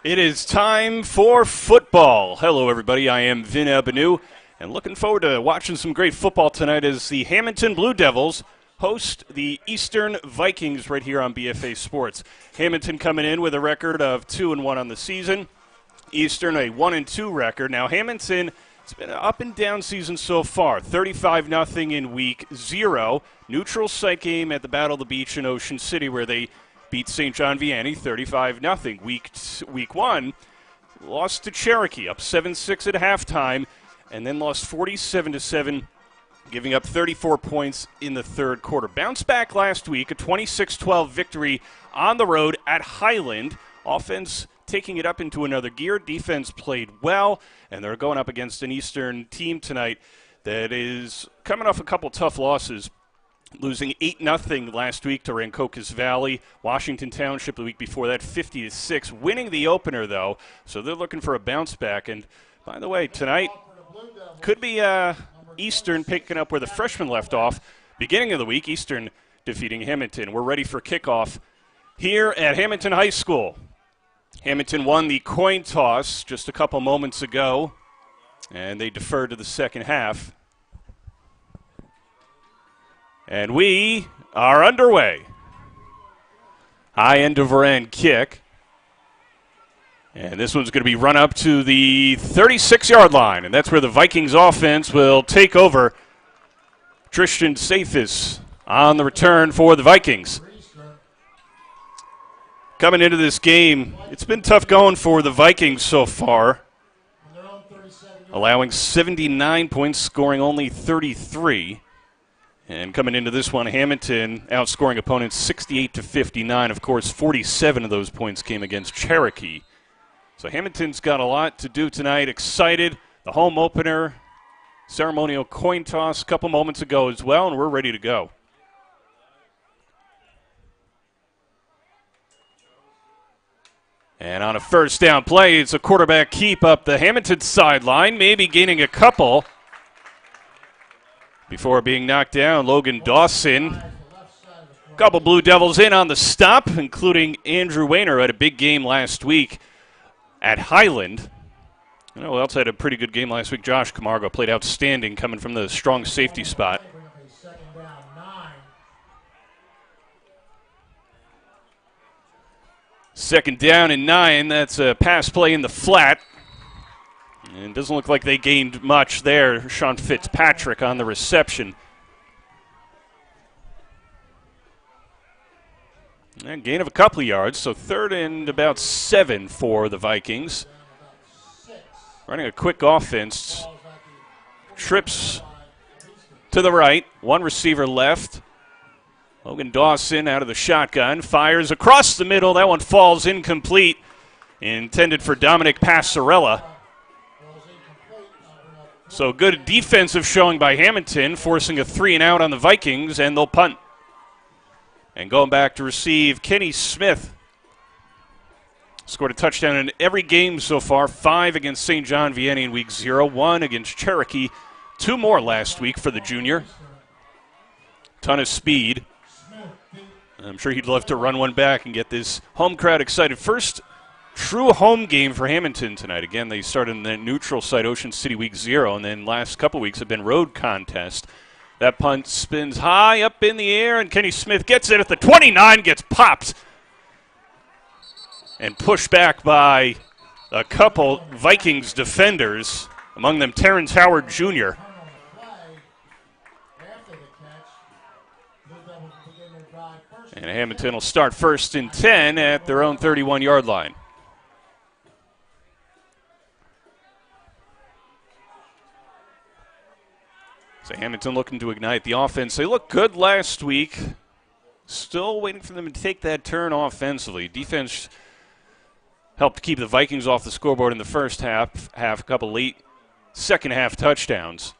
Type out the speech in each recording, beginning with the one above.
It is time for football. Hello, everybody. I am Vin Ebenau, and looking forward to watching some great football tonight as the Hammonton Blue Devils host the Eastern Vikings right here on BFA Sports. Hammonton coming in with a record of 2-1 on the season. Eastern a 1-2 record. Now Hammonton, it's been an up and down season so far. 35-0 in week 0. Neutral site game at the Battle of the Beach in Ocean City where they beat St. John Vianney 35-0. Week 1, lost to Cherokee, up 7-6 at halftime, and then lost 47-7, giving up 34 points in the third quarter. Bounced back last week, a 26-12 victory on the road at Highland. Offense taking it up into another gear. Defense played well, and they're going up against an Eastern team tonight that is coming off a couple tough losses. Losing 8-0 last week to Rancocas Valley. Washington Township the week before that, 50-6. Winning the opener, though, so they're looking for a bounce back. And, by the way, tonight could be Eastern picking up where the freshmen left off. Beginning of the week, Eastern defeating Hammonton. We're ready for kickoff here at Hammonton High School. Hammonton won the coin toss just a couple moments ago, and they deferred to the second half. And we are underway. High end over end kick. And this one's going to be run up to the 36-yard line. And that's where the Vikings offense will take over. Tristan Safis on the return for the Vikings. Coming into this game, it's been tough going for the Vikings so far. Allowing 79 points, scoring only 33. And coming into this one, Hammonton outscoring opponents 68-59. Of course, 47 of those points came against Cherokee. So Hammonton's got a lot to do tonight. Excited. The home opener, ceremonial coin toss a couple moments ago as well, and we're ready to go. And on a first down play, it's a quarterback keep up the Hammonton sideline, maybe gaining a couple. Before being knocked down, Logan Dawson. A couple Blue Devils in on the stop, including Andrew Wayner, who had a big game last week at Highland. You know who else had a pretty good game last week? Josh Camargo played outstanding coming from the strong safety spot. Second down and 9. That's a pass play in the flat. And it doesn't look like they gained much there. Sean Fitzpatrick on the reception. And gain of a couple of yards, so third and about 7 for the Vikings. Running a quick offense. Trips to the right. One receiver left. Logan Dawson out of the shotgun. Fires across the middle. That one falls incomplete. Intended for Dominic Passarella. So good defensive showing by Hammonton, forcing a 3-and-out on the Vikings, and they'll punt. And going back to receive, Kenny Smith. Scored a touchdown in every game so far, 5 against St. John Vianney in week 0, 1 against Cherokee, 2 more last week for the junior. Ton of speed. I'm sure he'd love to run one back and get this home crowd excited. First true home game for Hammonton tonight. Again, they started in the neutral site, Ocean City, week 0, and then last couple weeks have been road contest. That punt spins high up in the air, and Kenny Smith gets it at the 29, gets popped, and pushed back by a couple Vikings defenders, among them Terrence Howard Jr. And Hammonton will start 1st and 10 at their own 31-yard line. So Hammonton looking to ignite the offense. They looked good last week. Still waiting for them to take that turn offensively. Defense helped keep the Vikings off the scoreboard in the first half, a couple late second half touchdowns.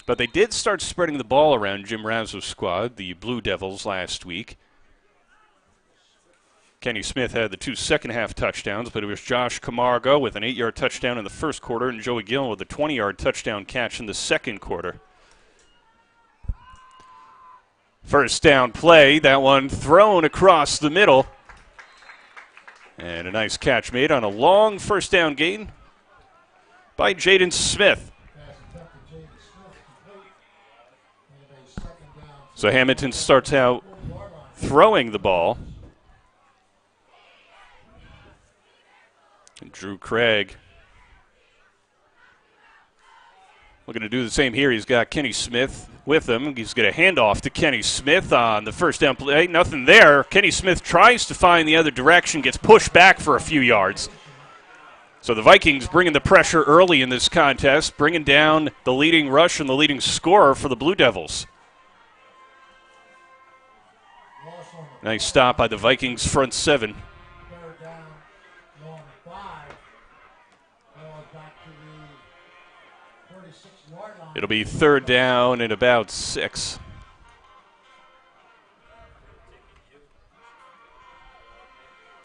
But they did start spreading the ball around Jim Razzo's squad, the Blue Devils, last week. Kenny Smith had the 2 second-half touchdowns, but it was Josh Camargo with an 8-yard touchdown in the first quarter and Joey Gillen with a 20-yard touchdown catch in the second quarter. First down play, that one thrown across the middle. And a nice catch made on a long first down gain by Jaden Smith. So Hammonton starts out throwing the ball. And Drew Craig looking to do the same here. He's got Kenny Smith with him. He's going to hand off to Kenny Smith on the first down play. Nothing there. Kenny Smith tries to find the other direction, gets pushed back for a few yards. So the Vikings bringing the pressure early in this contest, bringing down the leading rush and the leading scorer for the Blue Devils. Nice stop by the Vikings front seven. It'll be third down and about 6.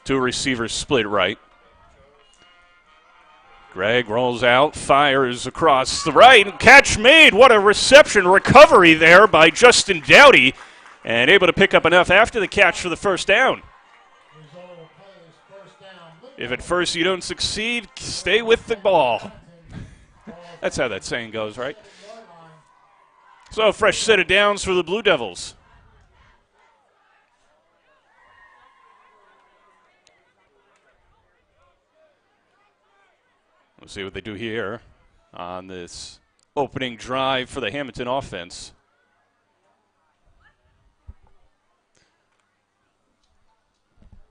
Two receivers split right. Greg rolls out, fires across the right. Catch made. What a reception. Recovery there by Justin Dowdy. And able to pick up enough after the catch for the first down. If at first you don't succeed, stay with the ball. That's how that saying goes, right? So, fresh set of downs for the Blue Devils. We'll see what they do here on this opening drive for the Hammonton offense.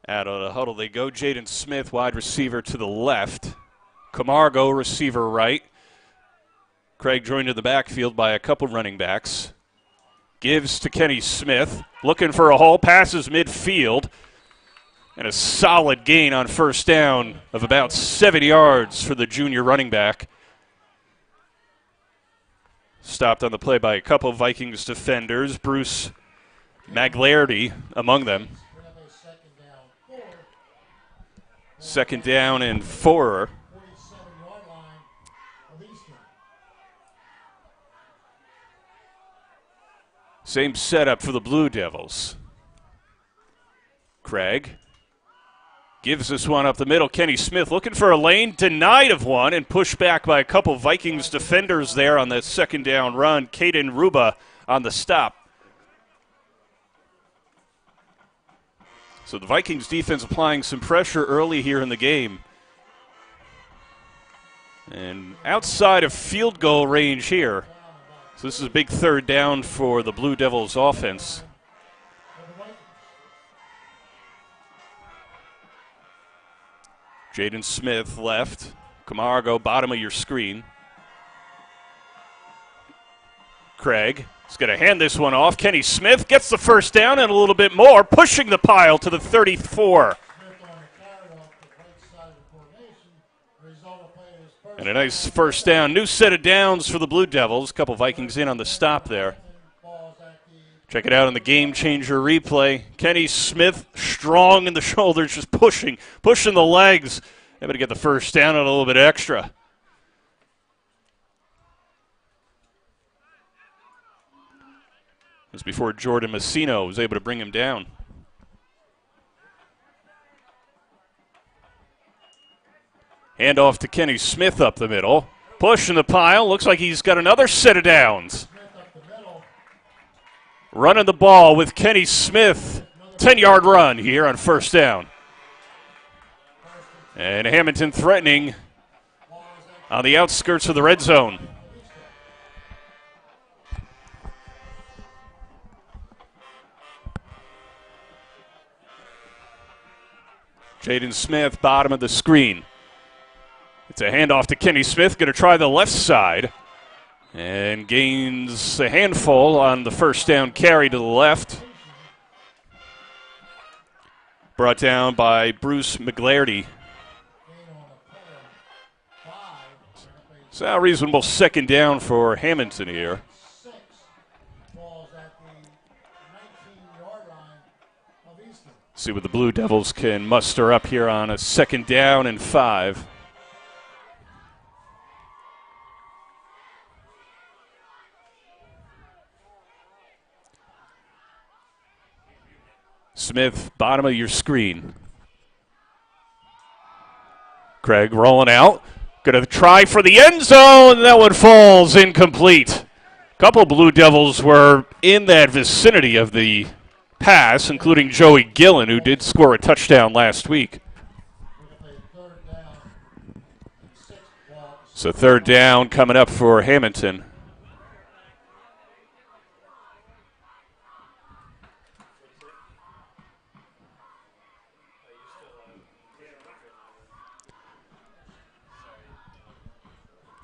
Out of the huddle they go. Jaden Smith, wide receiver to the left. Camargo, receiver right. Craig joined in the backfield by a couple running backs. Gives to Kenny Smith. Looking for a hole. Passes midfield. And a solid gain on first down of about 7 yards for the junior running back. Stopped on the play by a couple Vikings defenders. Bruce Maglarity among them. Second down and 4. Same setup for the Blue Devils. Craig gives this one up the middle. Kenny Smith looking for a lane, denied of one, and pushed back by a couple Vikings defenders there on the second down run. Caden Ruba on the stop. So the Vikings defense applying some pressure early here in the game. And outside of field goal range here. So this is a big third down for the Blue Devils offense. Jaden Smith left. Camargo, bottom of your screen. Craig is going to hand this one off. Kenny Smith gets the first down and a little bit more, pushing the pile to the 34. And a nice first down. New set of downs for the Blue Devils. A couple Vikings in on the stop there. Check it out on the Game Changer replay. Kenny Smith strong in the shoulders, just pushing the legs. Able to get the first down and a little bit extra. This before Jordan Messino was able to bring him down. Handoff to Kenny Smith up the middle. Push in the pile. Looks like he's got another set of downs. Running the ball with Kenny Smith. 10-yard run here on first down. And Hammonton threatening on the outskirts of the red zone. Jaden Smith, bottom of the screen. It's a handoff to Kenny Smith, going to try the left side. And gains a handful on the first down carry to the left. Brought down by Bruce Maglarity. So a reasonable second down for Hammonton here. See what the Blue Devils can muster up here on a second down and 5. Smith, bottom of your screen. Craig rolling out. Going to try for the end zone. That one falls incomplete. A couple Blue Devils were in that vicinity of the pass, including Joey Gillen, who did score a touchdown last week. So third down coming up for Hammonton.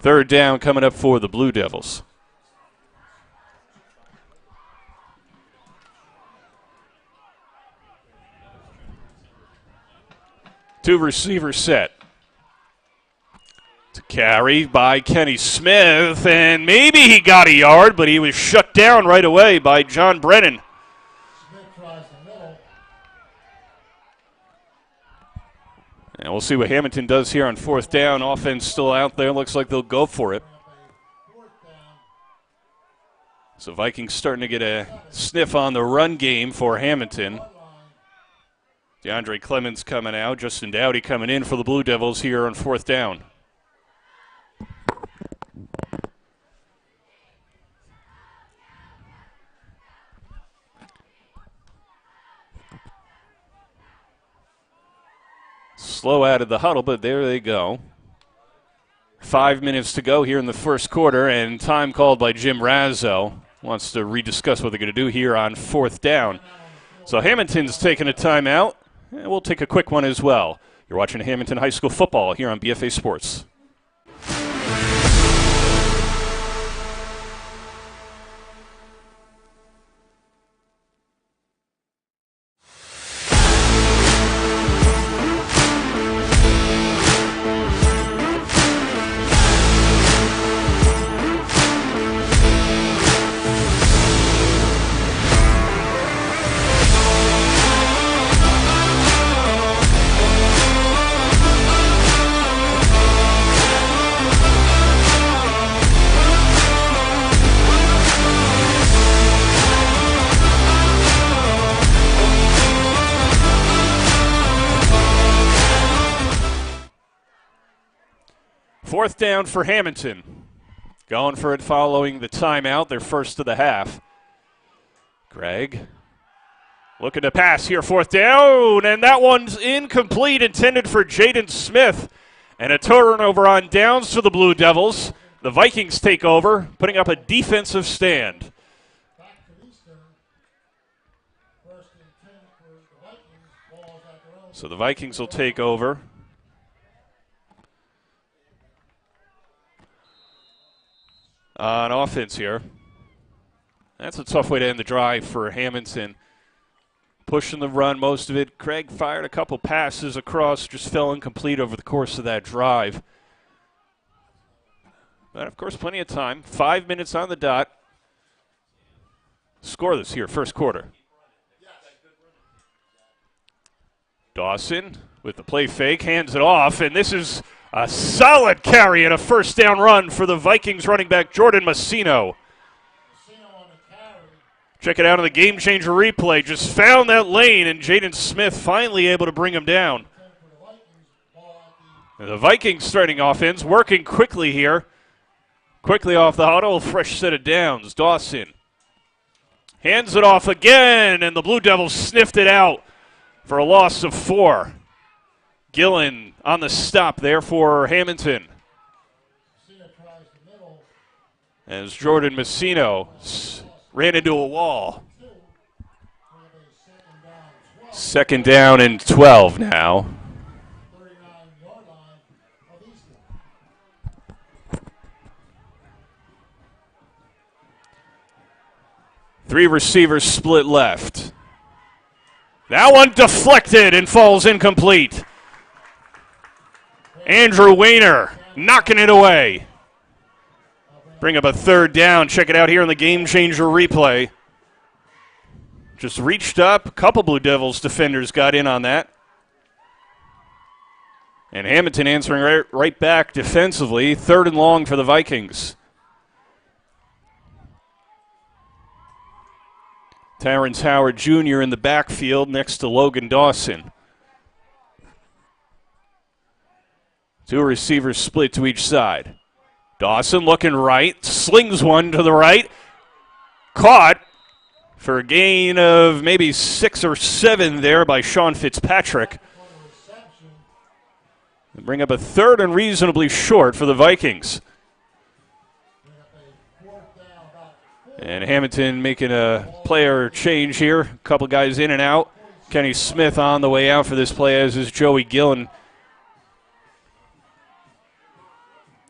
Third down coming up for the Blue Devils. Two receivers set. To carry by Kenny Smith, and maybe he got a yard, but he was shut down right away by John Brennan. And we'll see what Hammonton does here on fourth down. Offense still out there. Looks like they'll go for it. So Vikings starting to get a sniff on the run game for Hammonton. DeAndre Clemens coming out. Justin Dowdy coming in for the Blue Devils here on fourth down. Slow out of the huddle, but there they go. 5 minutes to go here in the first quarter, and time called by Jim Razzo. Wants to rediscuss what they're going to do here on fourth down. So Hammonton's taking a timeout, and we'll take a quick one as well. You're watching Hammonton High School football here on BFA Sports. Fourth down for Hammonton. Going for it following the timeout, their first of the half. Greg looking to pass here, fourth down, and that one's incomplete, intended for Jaden Smith. And a turnover on downs for the Blue Devils. The Vikings take over, putting up a defensive stand. So the Vikings will take over. On offense here. That's a tough way to end the drive for Hammonton. Pushing the run, most of it. Craig fired a couple passes across, just fell incomplete over the course of that drive. But, of course, plenty of time. 5 minutes on the dot. Scoreless here, first quarter. Dawson with the play fake, hands it off, and this is a solid carry and a first down run for the Vikings running back Jordan Massino. Check it out on the game changer replay. Just found that lane, and Jaden Smith finally able to bring him down. And the Vikings starting offense working quickly here. Quickly off the huddle, fresh set of downs. Dawson hands it off again, and the Blue Devils sniffed it out for a loss of 4. Gillen on the stop there for Hammonton. As Jordan Massino ran into a wall. Second down and 12 now. Three receivers split left. That one deflected and falls incomplete. Andrew Weiner knocking it away. Bring up a third down. Check it out here on the game changer replay. Just reached up. A couple Blue Devils defenders got in on that. And Hammonton answering right back defensively. Third and long for the Vikings. Terrence Howard Jr. in the backfield next to Logan Dawson. Two receivers split to each side. Dawson looking right, slings one to the right. Caught for a gain of maybe 6 or 7 there by Sean Fitzpatrick. They bring up a third and reasonably short for the Vikings. And Hammonton making a player change here. A couple guys in and out. Kenny Smith on the way out for this play, as is Joey Gillen.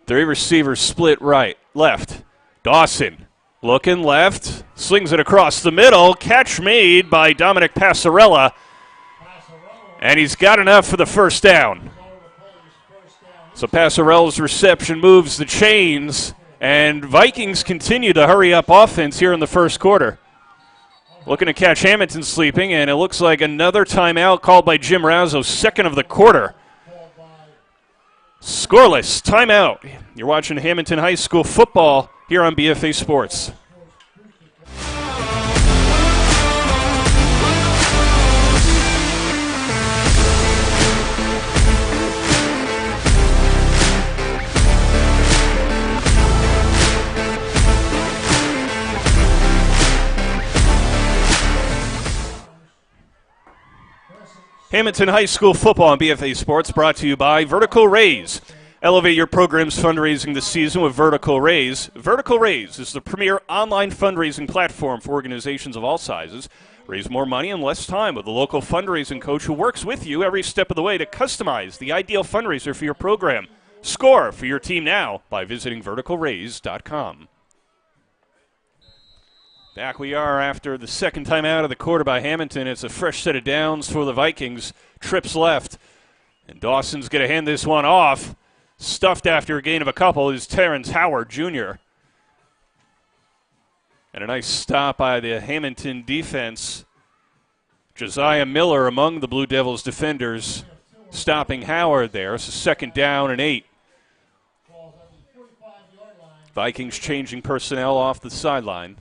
3 receivers split right, left. Dawson looking left, slings it across the middle. Catch made by Dominic Passarella. And he's got enough for the first down. So Passarella's reception moves the chains, and Vikings continue to hurry up offense here in the first quarter. Looking to catch Hammonton sleeping, and it looks like another timeout called by Jim Razzo, second of the quarter. Scoreless, timeout. You're watching Hammonton High School football here on BFA Sports. Hammonton High School football on BFA Sports brought to you by Vertical Raise. Elevate your program's fundraising this season with Vertical Raise. Vertical Raise is the premier online fundraising platform for organizations of all sizes. Raise more money in less time with a local fundraising coach who works with you every step of the way to customize the ideal fundraiser for your program. Score for your team now by visiting verticalraise.com. Back we are after the second time out of the quarter by Hammonton. It's a fresh set of downs for the Vikings. Trips left. And Dawson's going to hand this one off. Stuffed after a gain of a couple is Terrence Howard, Jr. And a nice stop by the Hammonton defense. Josiah Miller among the Blue Devils defenders, stopping Howard there. It's a second down and 8. Vikings changing personnel off the sideline.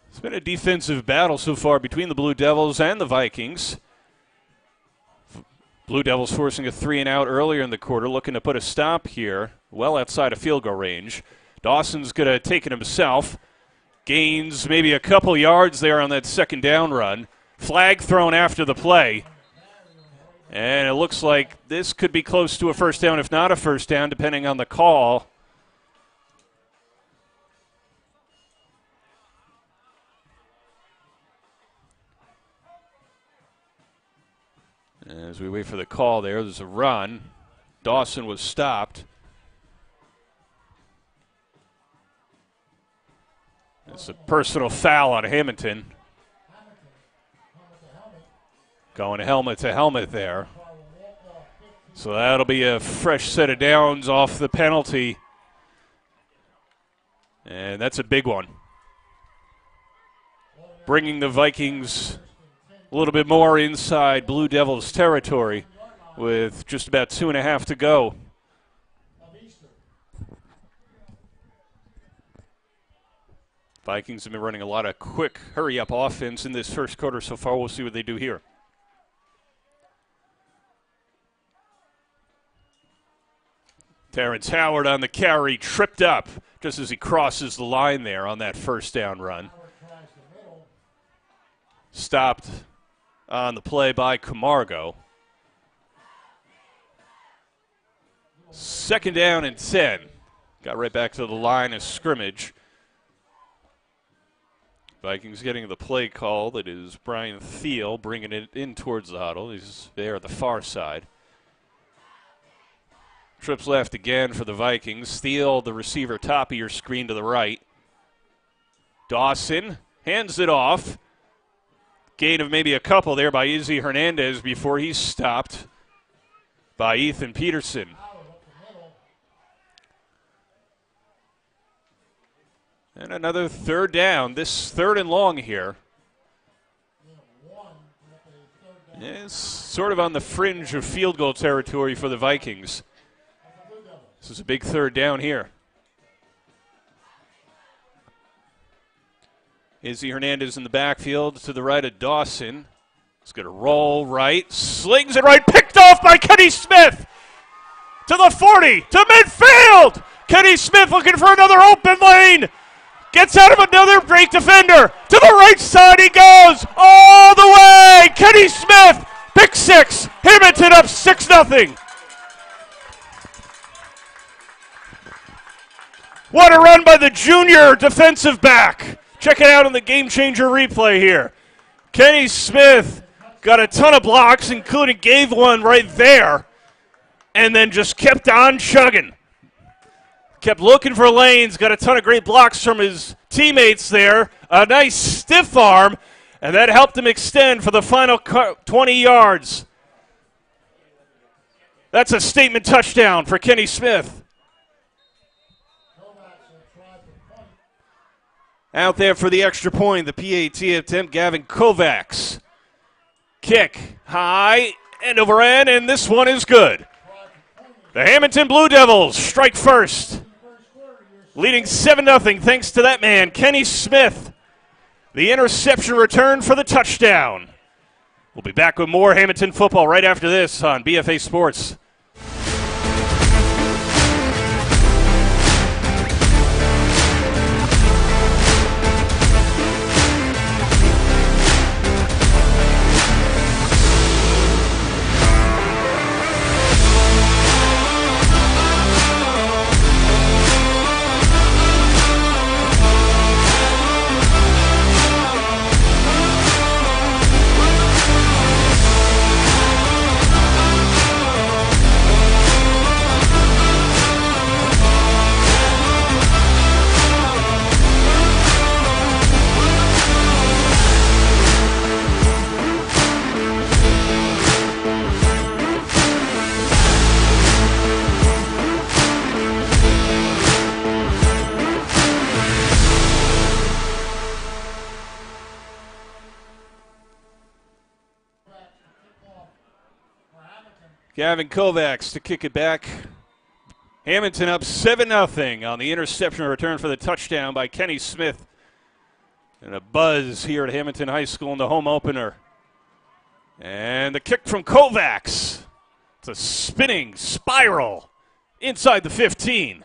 It's been a defensive battle so far between the Blue Devils and the Vikings. Blue Devils forcing a 3-and-out earlier in the quarter, looking to put a stop here, well outside of field goal range. Dawson's going to take it himself. Gains maybe a couple yards there on that second down run. Flag thrown after the play. And it looks like this could be close to a first down, if not a first down, depending on the call. As we wait for the call there's a run. Dawson was stopped. It's a personal foul on Hammonton. Going helmet to helmet there. So that'll be a fresh set of downs off the penalty. And that's a big one. Bringing the Vikings a little bit more inside Blue Devils territory with just about 2.5 to go. Vikings have been running a lot of quick hurry-up offense in this first quarter so far. We'll see what they do here. Terrence Howard on the carry, tripped up just as he crosses the line there on that first down run. Stopped on the play by Camargo. Second down and 10. Got right back to the line of scrimmage. Vikings getting the play call. That is Brian Thiel bringing it in towards the huddle. He's there at the far side. Trips left again for the Vikings. Thiel, the receiver, top of your screen to the right. Dawson hands it off. Gain of maybe a couple there by Izzy Hernandez before he's stopped by Ethan Peterson. And another third down. This third and long here. It's sort of on the fringe of field goal territory for the Vikings. This is a big third down here. Izzy Hernandez in the backfield to the right of Dawson. He's going to roll right, slings it right, picked off by Kenny Smith. To the 40, to midfield. Kenny Smith looking for another open lane. Gets out of another great defender. To the right side he goes. All the way. Kenny Smith, pick six. Hammonton up 6-0. What a run by the junior defensive back. Check it out on the Game Changer replay here. Kenny Smith got a ton of blocks, including gave one right there, and then just kept on chugging. Kept looking for lanes, got a ton of great blocks from his teammates there. A nice stiff arm, and that helped him extend for the final 20 yards. That's a statement touchdown for Kenny Smith. Out there for the extra point, the PAT attempt, Gavin Kovacs. Kick, high, end over end, and this one is good. The Hammonton Blue Devils strike first, leading 7-0 thanks to that man, Kenny Smith. The interception return for the touchdown. We'll be back with more Hammonton football right after this on BFA Sports. Gavin Kovacs to kick it back. Hammonton up 7-0 on the interception return for the touchdown by Kenny Smith. And a buzz here at Hammonton High School in the home opener. And the kick from Kovacs. It's a spinning spiral inside the 15.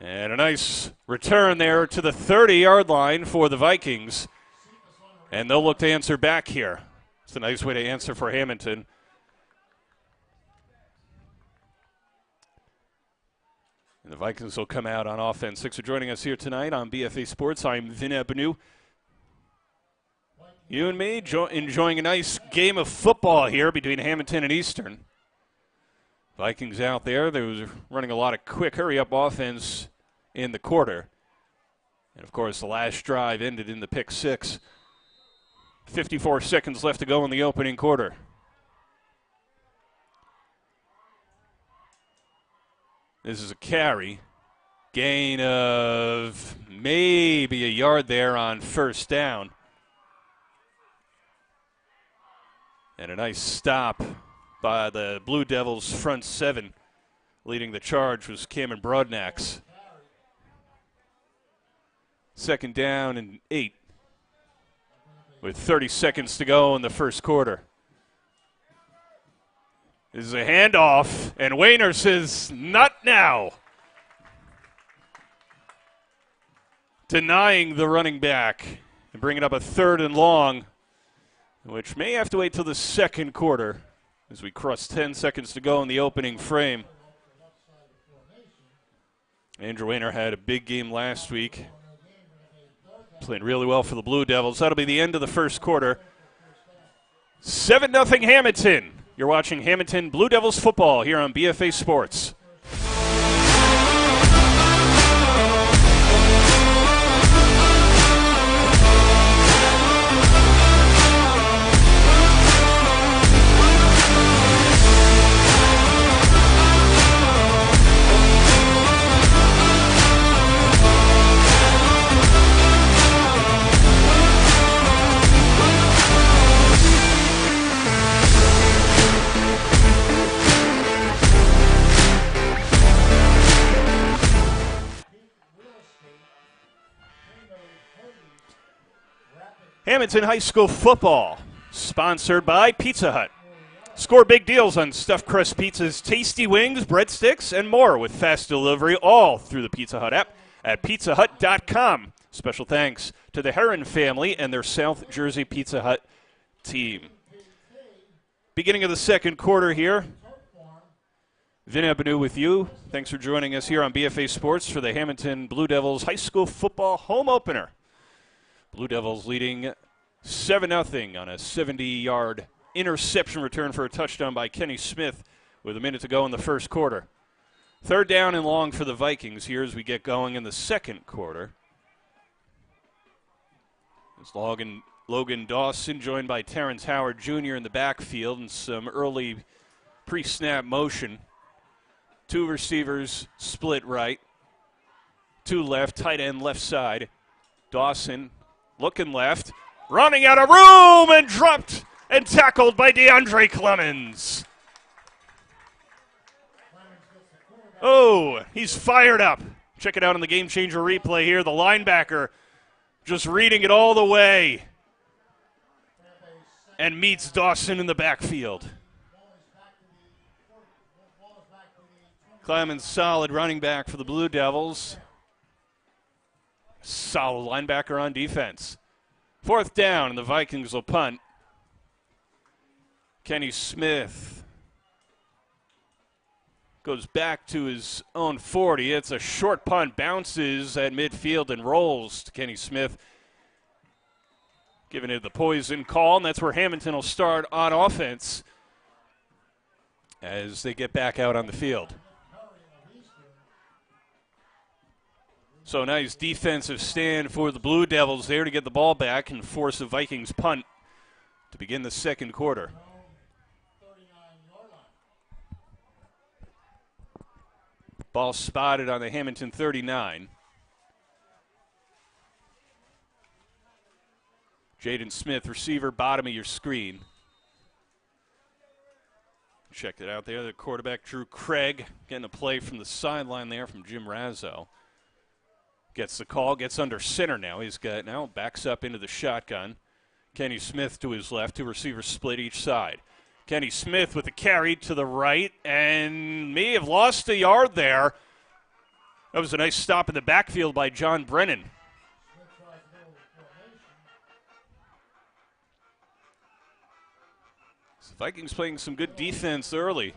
And a nice return there to the 30-yard line for the Vikings. And they'll look to answer back here. It's a nice way to answer for Hammonton. And the Vikings will come out on offense. Thanks for joining us here tonight on BFA Sports. I'm Vin Ebenau. You and me enjoying a nice game of football here between Hammonton and Eastern. Vikings out there. They was running a lot of quick hurry-up offense in the quarter. And, of course, the last drive ended in the pick six. 54 seconds left to go in the opening quarter. This is a carry. Gain of maybe a yard there on first down. And a nice stop by the Blue Devils front seven. Leading the charge was Cameron Broadnax. Second down and 8 with 30 seconds to go in the first quarter. This is a handoff, and Wayner says, not now. Denying the running back and bringing up a 3rd and long, which may have to wait till the second quarter as we cross 10 seconds to go in the opening frame. Andrew Wayner had a big game last week. Playing really well for the Blue Devils. That'll be the end of the first quarter. 7-0 Hammonton. You're watching Hammonton Blue Devils football here on BFA Sports. Hammonton High School football Sponsored by Pizza Hut. Score big deals on stuffed crust pizzas, tasty wings, breadsticks, and more with fast delivery all through the Pizza Hut app at pizzahut.com. Special thanks to the Heron family and their South Jersey Pizza Hut team. Beginning of the second quarter here. Vin Ebenau with you. Thanks for joining us here on BFA Sports for the Hammonton Blue Devils high school football home opener. Blue Devils leading 7-0 on a 70-yard interception return for a touchdown by Kenny Smith with a minute to go in the first quarter. Third down and long for the Vikings here as we get going in the second quarter. It's Logan Dawson joined by Terrence Howard Jr. in the backfield and some early pre-snap motion. Two receivers split right. Two left, tight end left side. Dawson looking left, running out of room and dropped and tackled by DeAndre Clemens. Oh, he's fired up. Check it out on the Game Changer replay here. The linebacker just reading it all the way and meets Dawson in the backfield. Clemens, solid running back for the Blue Devils. Solid linebacker on defense. Fourth down, and the Vikings will punt. Kenny Smith goes back to his own 40. It's a short punt, bounces at midfield and rolls to Kenny Smith. Giving it the poison call, and that's where Hammonton will start on offense as they get back out on the field. So nice defensive stand for the Blue Devils there to get the ball back and force a Vikings punt to begin the second quarter. Ball spotted on the Hammonton 39. Jaden Smith, receiver, bottom of your screen. Checked it out there. The quarterback, Drew Craig, getting a play from the sideline there from Jim Razzo. Gets the call, gets under center now. He's got now backs up into the shotgun. Kenny Smith to his left, two receivers split each side. Kenny Smith with a carry to the right and may have lost a yard there. That was a nice stop in the backfield by John Brennan. So the Vikings playing some good defense early.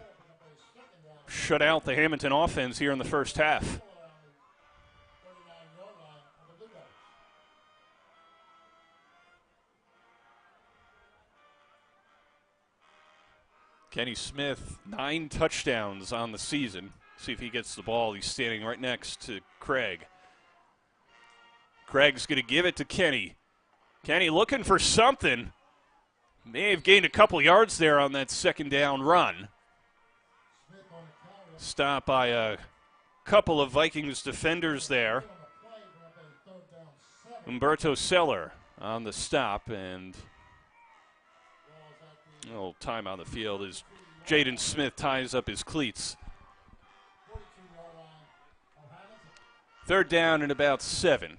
Shut out the Hammonton offense here in the first half. Kenny Smith, 9 touchdowns on the season. See if he gets the ball. He's standing right next to Craig. Craig's going to give it to Kenny. Kenny looking for something. May have gained a couple yards there on that second down run. Stopped by a couple of Vikings defenders there. Umberto Seller on the stop, and a little time on the field as Jaden Smith ties up his cleats. Third down and about 7.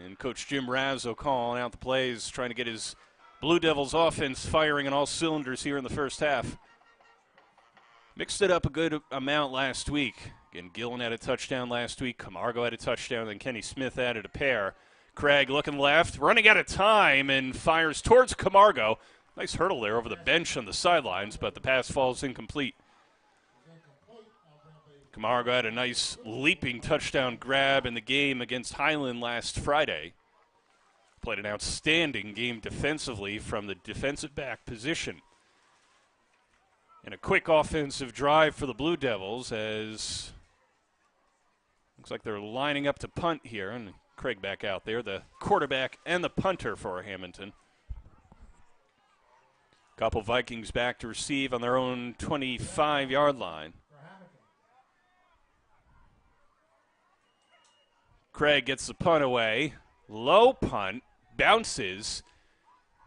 And Coach Jim Razzo calling out the plays, trying to get his Blue Devils offense firing on all cylinders here in the first half. Mixed it up a good amount last week. Again, Gillen had a touchdown last week. Camargo had a touchdown. Then Kenny Smith added a pair. Craig looking left, running out of time, and fires towards Camargo. Nice hurdle there over the bench on the sidelines, but the pass falls incomplete. Camargo had a nice leaping touchdown grab in the game against Highland last Friday. Played an outstanding game defensively from the defensive back position. And a quick offensive drive for the Blue Devils as looks like they're lining up to punt here. And Craig back out there, the quarterback and the punter for Hammonton. Couple Vikings back to receive on their own 25-yard line. Craig gets the punt away. Low punt, bounces,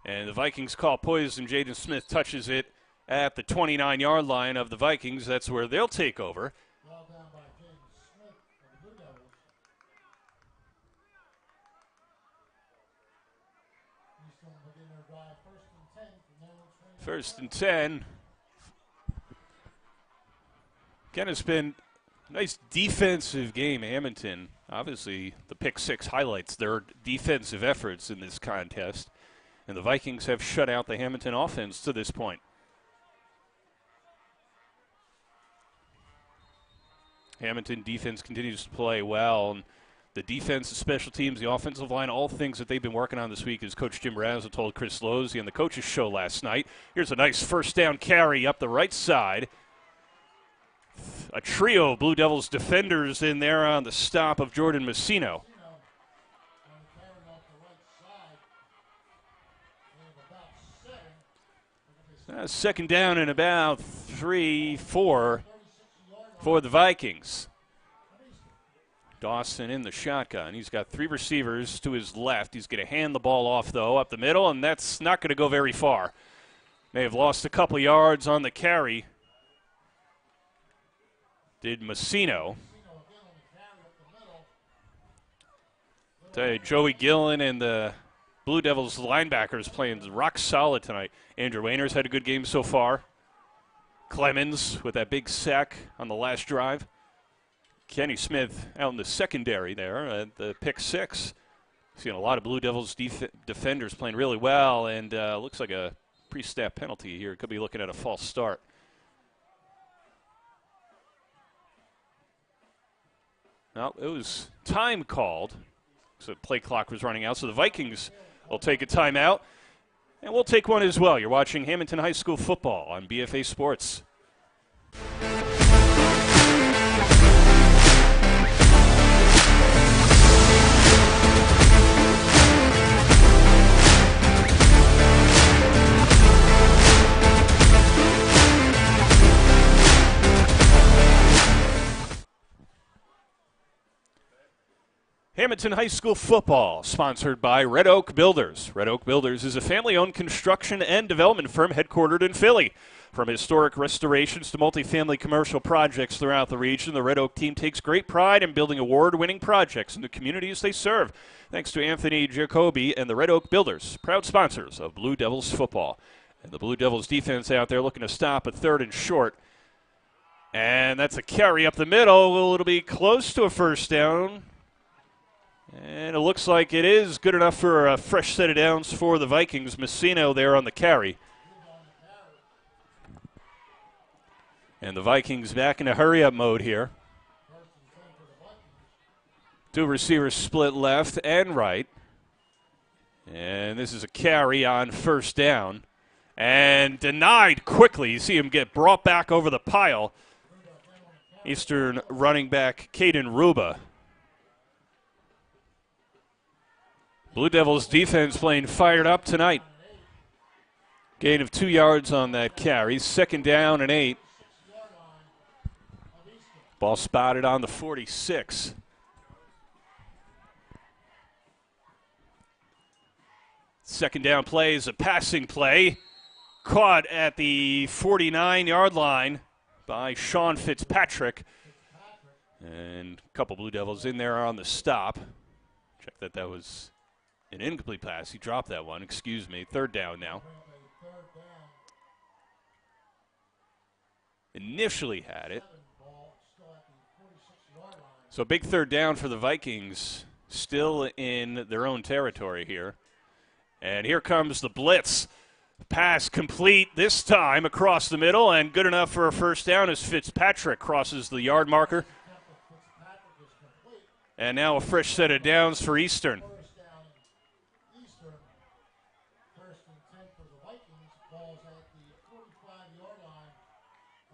and the Vikings call poison. Jaden Smith touches it at the 29-yard line of the Vikings. That's where they'll take over. First and 10. Again, it's been a nice defensive game, Hammonton. Obviously, the pick six highlights their defensive efforts in this contest. And the Vikings have shut out the Hammonton offense to this point. Hammonton defense continues to play well. And the defense, the special teams, the offensive line, all things that they've been working on this week, as Coach Jim Razza told Chris Losey on the coaches' show last night. Here's a nice first down carry up the right side. A trio of Blue Devils defenders in there on the stop of Jordan Messino. Second down and about 3-4 for the Vikings. Dawson in the shotgun. He's got three receivers to his left. He's going to hand the ball off, though, up the middle, and that's not going to go very far. May have lost a couple yards on the carry. Did Messino. Tell you, Joey Gillen and the Blue Devils linebackers playing rock solid tonight. Andrew Wainers had a good game so far. Clemens with that big sack on the last drive. Kenny Smith out in the secondary there at the pick six. Seeing a lot of Blue Devils defenders playing really well, and looks like a pre-snap penalty here. Could be looking at a false start. No, it was time called. So the play clock was running out, so the Vikings will take a timeout. And we'll take one as well. You're watching Hammonton High School football on BFA Sports. Hammonton High School football, sponsored by Red Oak Builders. Red Oak Builders is a family-owned construction and development firm headquartered in Philly. From historic restorations to multifamily commercial projects throughout the region, the Red Oak team takes great pride in building award-winning projects in the communities they serve. Thanks to Anthony Jacoby and the Red Oak Builders, proud sponsors of Blue Devils football. And the Blue Devils defense out there looking to stop a third and short. And that's a carry up the middle. It'll be close to a first down. And it looks like it is good enough for a fresh set of downs for the Vikings. Messino there on the carry. And the Vikings back into hurry-up mode here. Two receivers split left and right. And this is a carry on first down. And denied quickly. You see him get brought back over the pile. Eastern running back Caden Ruba. Blue Devils defense playing fired up tonight. Gain of 2 yards on that carry. Second down and 8. Ball spotted on the 46. Second down play is a passing play. Caught at the 49-yard line by Sean Fitzpatrick. And a couple Blue Devils in there on the stop. Check that was an incomplete pass. He dropped that one. Excuse me. Third down now. Initially had it. So big third down for the Vikings. Still in their own territory here. And here comes the blitz. Pass complete this time across the middle and good enough for a first down as Fitzpatrick crosses the yard marker. And now a fresh set of downs for Eastern.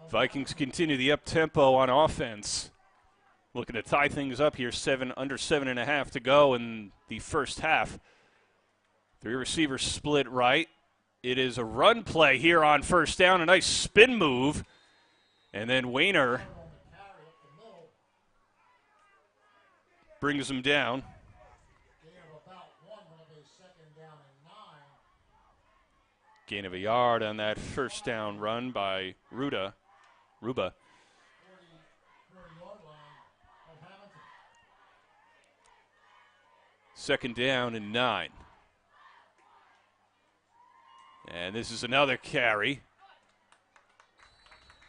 Vikings continue the up-tempo on offense. Looking to tie things up here, under 7.5 to go in the first half. Three receivers split right. It is a run play here on first down, a nice spin move. And then Wayner brings him down. Gain of a yard on that first down run by Ruba. Second down and 9. And this is another carry.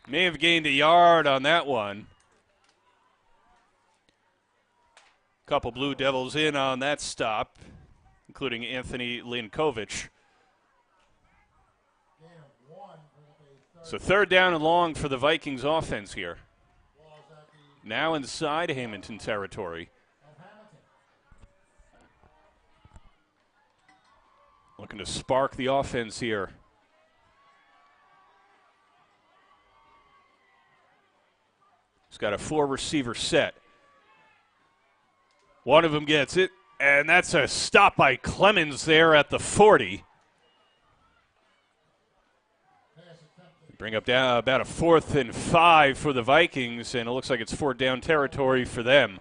May have gained a yard on that one. Couple Blue Devils in on that stop, including Anthony Linkovic. So third down and long for the Vikings offense here. Now inside Hammonton territory. Looking to spark the offense here. He's got a 4-receiver set. One of them gets it, and that's a stop by Clemens there at the 40. Bring up down about a 4th and 5 for the Vikings, and it looks like it's 4th down territory for them.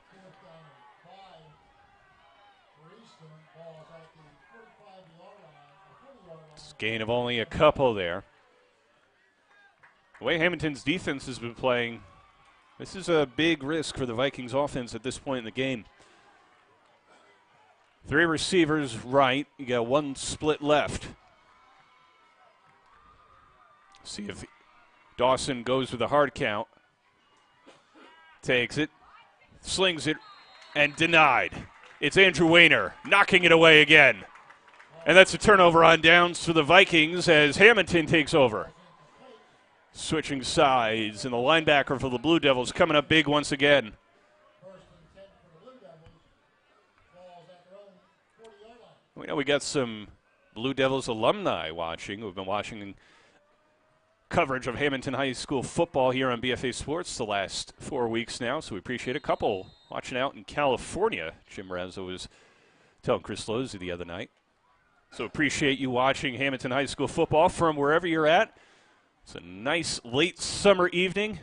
It's a gain of only a couple there. The way Hammonton's defense has been playing, this is a big risk for the Vikings offense at this point in the game. 3 receivers right. You got 1 split left. See if Dawson goes with a hard count. Takes it, slings it, and denied. It's Andrew Wayner knocking it away again. And that's a turnover on downs for the Vikings as Hammonton takes over. Switching sides, and the linebacker for the Blue Devils coming up big once again. We know we got some Blue Devils alumni watching. We've been watching coverage of Hammonton High School football here on BFA Sports the last 4 weeks now, so we appreciate a couple watching out in California. Jim Razzo was telling Chris Lozzi the other night. So appreciate you watching Hammonton High School football from wherever you're at. It's a nice late summer evening.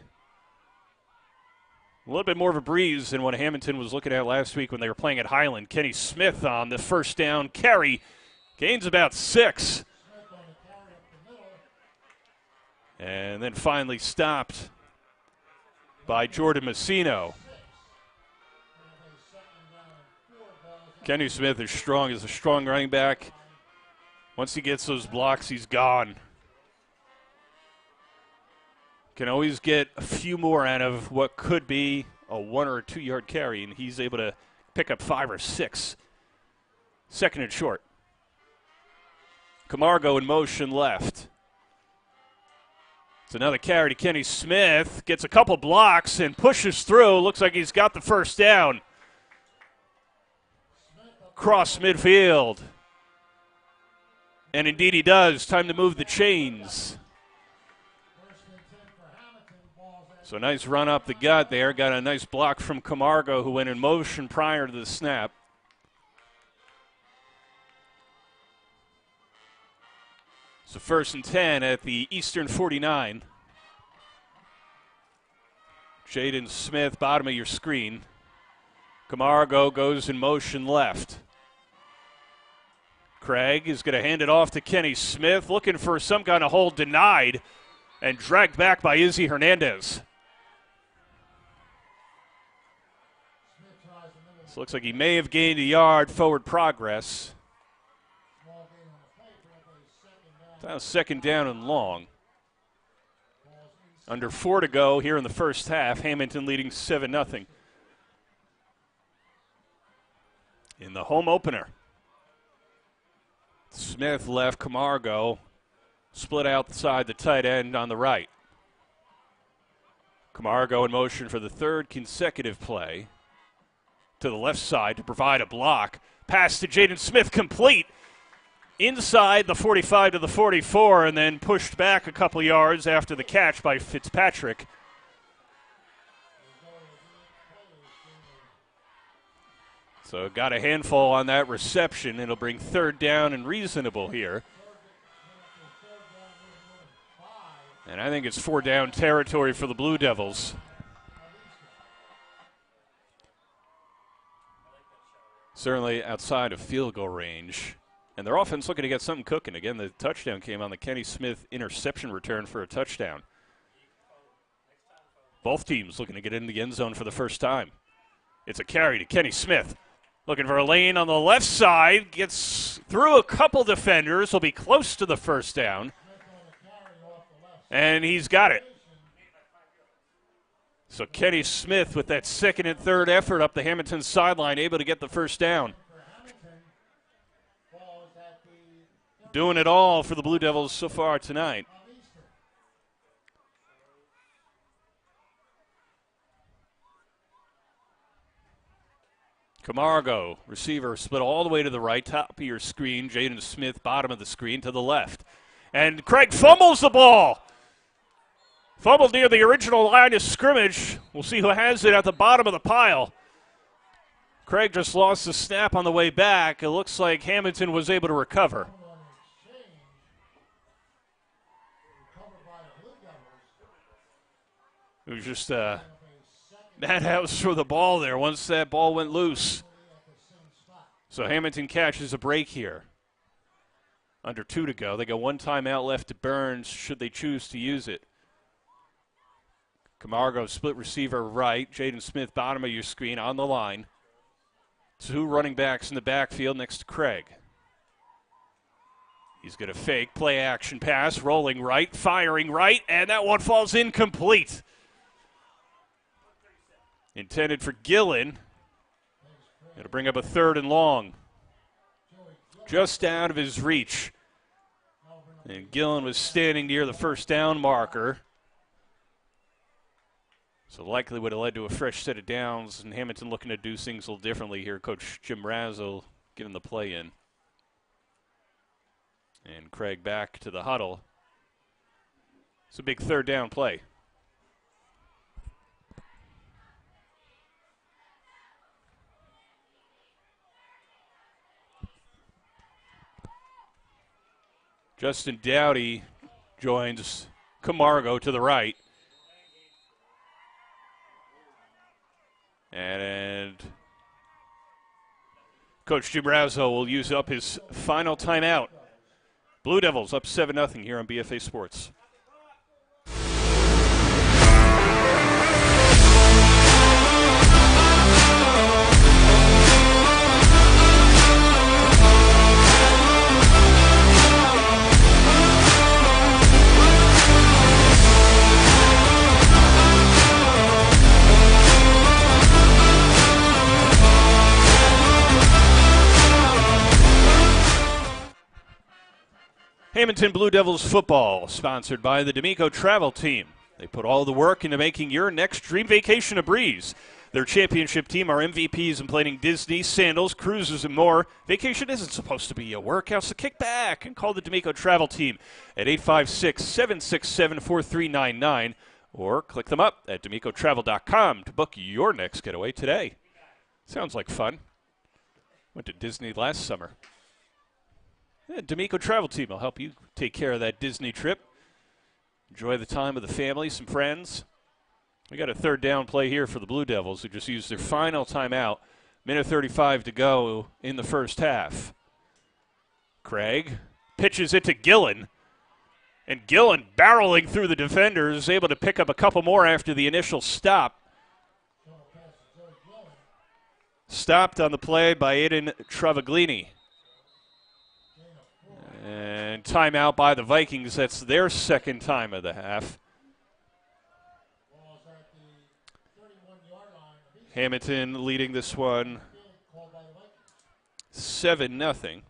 A little bit more of a breeze than what Hammonton was looking at last week when they were playing at Highland. Kenny Smith on the first down carry. Gains about 6. And then finally stopped by Jordan Messino. Kenny Smith is strong. He's a strong running back. Once he gets those blocks, he's gone. Can always get a few more out of what could be a 1 or 2 yard carry, and he's able to pick up 5 or 6. Second and short. Camargo in motion left. It's another carry to Kenny Smith. Gets a couple blocks and pushes through. Looks like he's got the first down. Cross midfield. And indeed he does. Time to move the chains. So nice run up the gut there. Got a nice block from Camargo, who went in motion prior to the snap. So 1st and 10 at the Eastern 49. Jaden Smith, bottom of your screen. Camargo goes in motion left. Craig is going to hand it off to Kenny Smith, looking for some kind of hold, denied, and dragged back by Izzy Hernandez. So looks like he may have gained a yard, forward progress. Now 2nd down and long. Under 4 to go here in the first half. Hammonton leading 7-0. In the home opener. Smith left, Camargo split outside the tight end on the right. Camargo in motion for the 3rd consecutive play. To the left side to provide a block. Pass to Jaden Smith complete. Inside the 45 to the 44, and then pushed back a couple yards after the catch by Fitzpatrick. So got a handful on that reception. It'll bring 3rd down and reasonable here. And I think it's 4 down territory for the Blue Devils. Certainly outside of field goal range. And their offense looking to get something cooking. Again, the touchdown came on the Kenny Smith interception return for a touchdown. Both teams looking to get in the end zone for the first time. It's a carry to Kenny Smith. Looking for a lane on the left side. Gets through a couple defenders. Will be close to the first down. And he's got it. So Kenny Smith with that second and third effort up the Hammonton sideline, able to get the first down. Doing it all for the Blue Devils so far tonight. Camargo, receiver, split all the way to the right, top of your screen. Jaden Smith, bottom of the screen, to the left. And Craig fumbles the ball. Fumbled near the original line of scrimmage. We'll see who has it at the bottom of the pile. Craig just lost the snap on the way back. It looks like Hammonton was able to recover. It was just madhouse for the ball there once that ball went loose. So Hammonton catches a break here. Under 2 to go. They got one timeout left to Burns should they choose to use it. Camargo, split receiver right. Jaden Smith, bottom of your screen, on the line. 2 running backs in the backfield next to Craig. He's going to fake, play action pass, rolling right, firing right, and that one falls incomplete. Intended for Gillen. Going to bring up a 3rd and long. Just out of his reach. And Gillen was standing near the first down marker. So likely would have led to a fresh set of downs, and Hammonton looking to do things a little differently here. Coach Jim Razzo getting the play in. And Craig back to the huddle. It's a big 3rd down play. Justin Dowdy joins Camargo to the right. And Coach Jim Razzo will use up his final timeout. Blue Devils up 7-0 here on BFA Sports. Hammonton Blue Devils football, sponsored by the D'Amico Travel Team. They put all the work into making your next dream vacation a breeze. Their championship team are MVPs in planning Disney, sandals, cruises, and more. Vacation isn't supposed to be a workout, so kick back and call the D'Amico Travel Team at 856-767-4399 or click them up at d'amicotravel.com to book your next getaway today. Sounds like fun. Went to Disney last summer. D'Amico Travel Team will help you take care of that Disney trip. Enjoy the time with the family, some friends. We got a 3rd down play here for the Blue Devils, who just used their final timeout. Minute 35 to go in the first half. Craig pitches it to Gillen. And Gillen, barreling through the defenders, able to pick up a couple more after the initial stop. Stopped on the play by Aiden Travaglini. And timeout by the Vikings. That's their 2nd time of the half. Hammonton leading this one 7-0.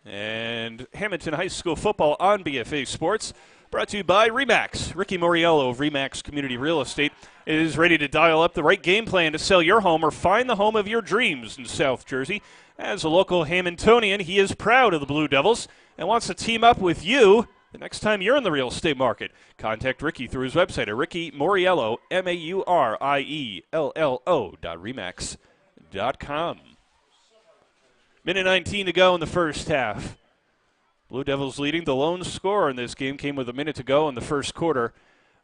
And Hammonton High School football on BFA Sports, brought to you by RE/MAX. Ricky Moriello of RE/MAX Community Real Estate is ready to dial up the right game plan to sell your home or find the home of your dreams in South Jersey. As a local Hammontonian, he is proud of the Blue Devils and wants to team up with you the next time you're in the real estate market. Contact Ricky through his website at Ricky Moriello, MAURIELLO.remax.com. Minute 19 to go in the first half. Blue Devils leading. The lone scorer in this game came with a minute to go in the first quarter.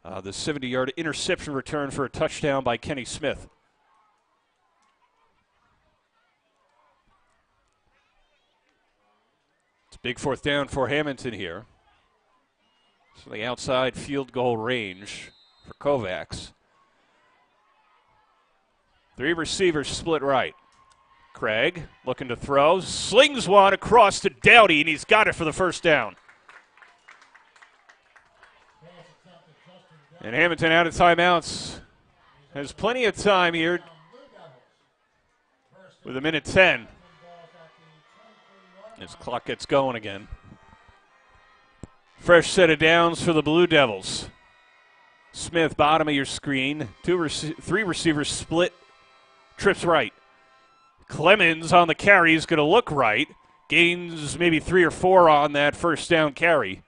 The 70-yard interception return for a touchdown by Kenny Smith. It's a big 4th down for Hammonton here. So the outside field goal range for Kovacs. 3 receivers split right. Craig looking to throw, slings one across to Dowdy, and he's got it for the first down. And Hammonton out of timeouts. Has plenty of time here with 1:10. This clock gets going again. Fresh set of downs for the Blue Devils. Smith, bottom of your screen. Three receivers split. Trips right. Clemens on the carry is going to look right. Gains maybe 3 or 4 on that first down carry.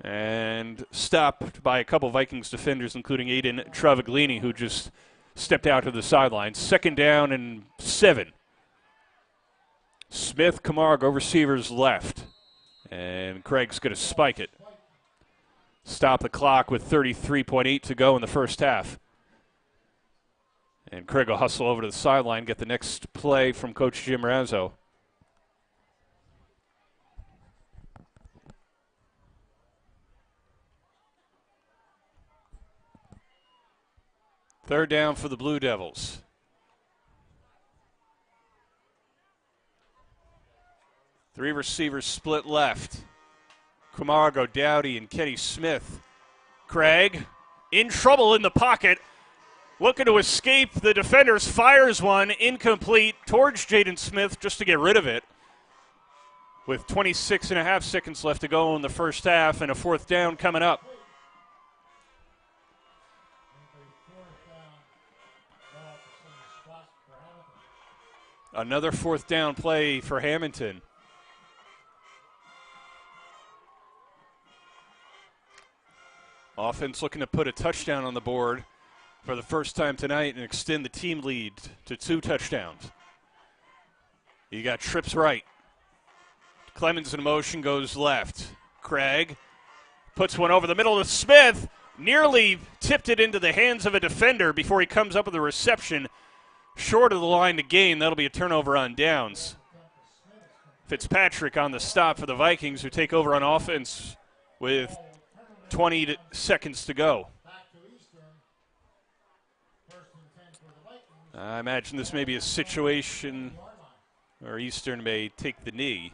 And stopped by a couple Vikings defenders, including Aiden Travaglini, who just stepped out to the sideline. 2nd down and 7. Smith, Camargo, receivers left. And Craig's going to spike it. Stop the clock with 33.8 to go in the first half. And Craig will hustle over to the sideline, get the next play from Coach Jim Razzo. Third down for the Blue Devils. Three receivers split left. Camargo, Dowdy, and Kenny Smith. Craig in trouble in the pocket. Looking to escape the defenders. Fires one incomplete towards Jaden Smith just to get rid of it. With 26.5 seconds left to go in the first half and a 4th down coming up. Another 4th down play for Hammonton. Offense looking to put a touchdown on the board for the first time tonight and extend the team lead to 2 touchdowns. You got trips right. Clemens in motion goes left. Craig puts one over the middle to Smith. Nearly tipped it into the hands of a defender before he comes up with a reception. Short of the line to gain. That'll be a turnover on downs. Fitzpatrick on the stop for the Vikings, who take over on offense with 20 seconds to go. I imagine this may be a situation where Eastern may take the knee.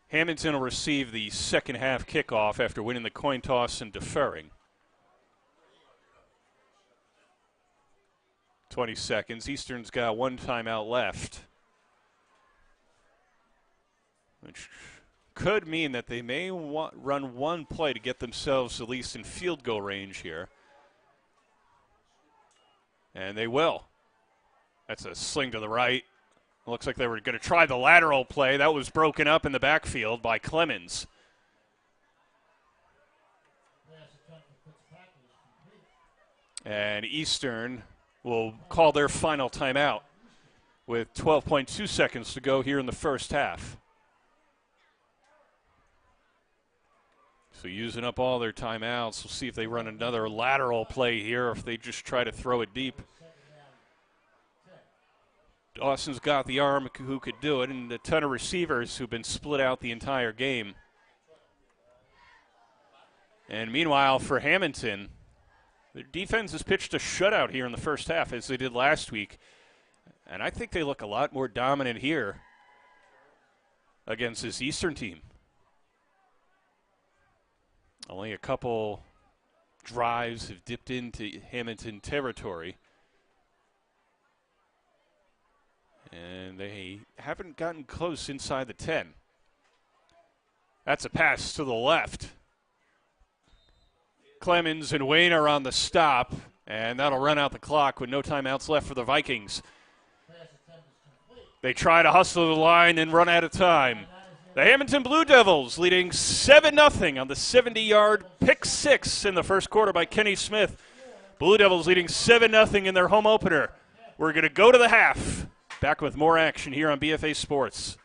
Hammonton will receive the second half kickoff after winning the coin toss and deferring. 20 seconds. Eastern's got 1 timeout left, which could mean that they may run 1 play to get themselves at least in field goal range here. And they will. That's a sling to the right. Looks like they were going to try the lateral play. That was broken up in the backfield by Clemens. And Eastern will call their final timeout with 12.2 seconds to go here in the first half. So using up all their timeouts, we'll see if they run another lateral play here or if they just try to throw it deep. Dawson's got the arm who could do it, and a ton of receivers who've been split out the entire game. And meanwhile, for Hammonton, their defense has pitched a shutout here in the first half, as they did last week. And I think they look a lot more dominant here against this Eastern team. Only a couple drives have dipped into Hammonton territory. And they haven't gotten close inside the 10. That's a pass to the left. Clemens and Wayne are on the stop, and that'll run out the clock with no timeouts left for the Vikings. They try to hustle the line and run out of time. The Hammonton Blue Devils leading 7-0 on the 70-yard pick six in the first quarter by Kenny Smith. Blue Devils leading 7-0 in their home opener. We're going to go to the half. Back with more action here on BFA Sports.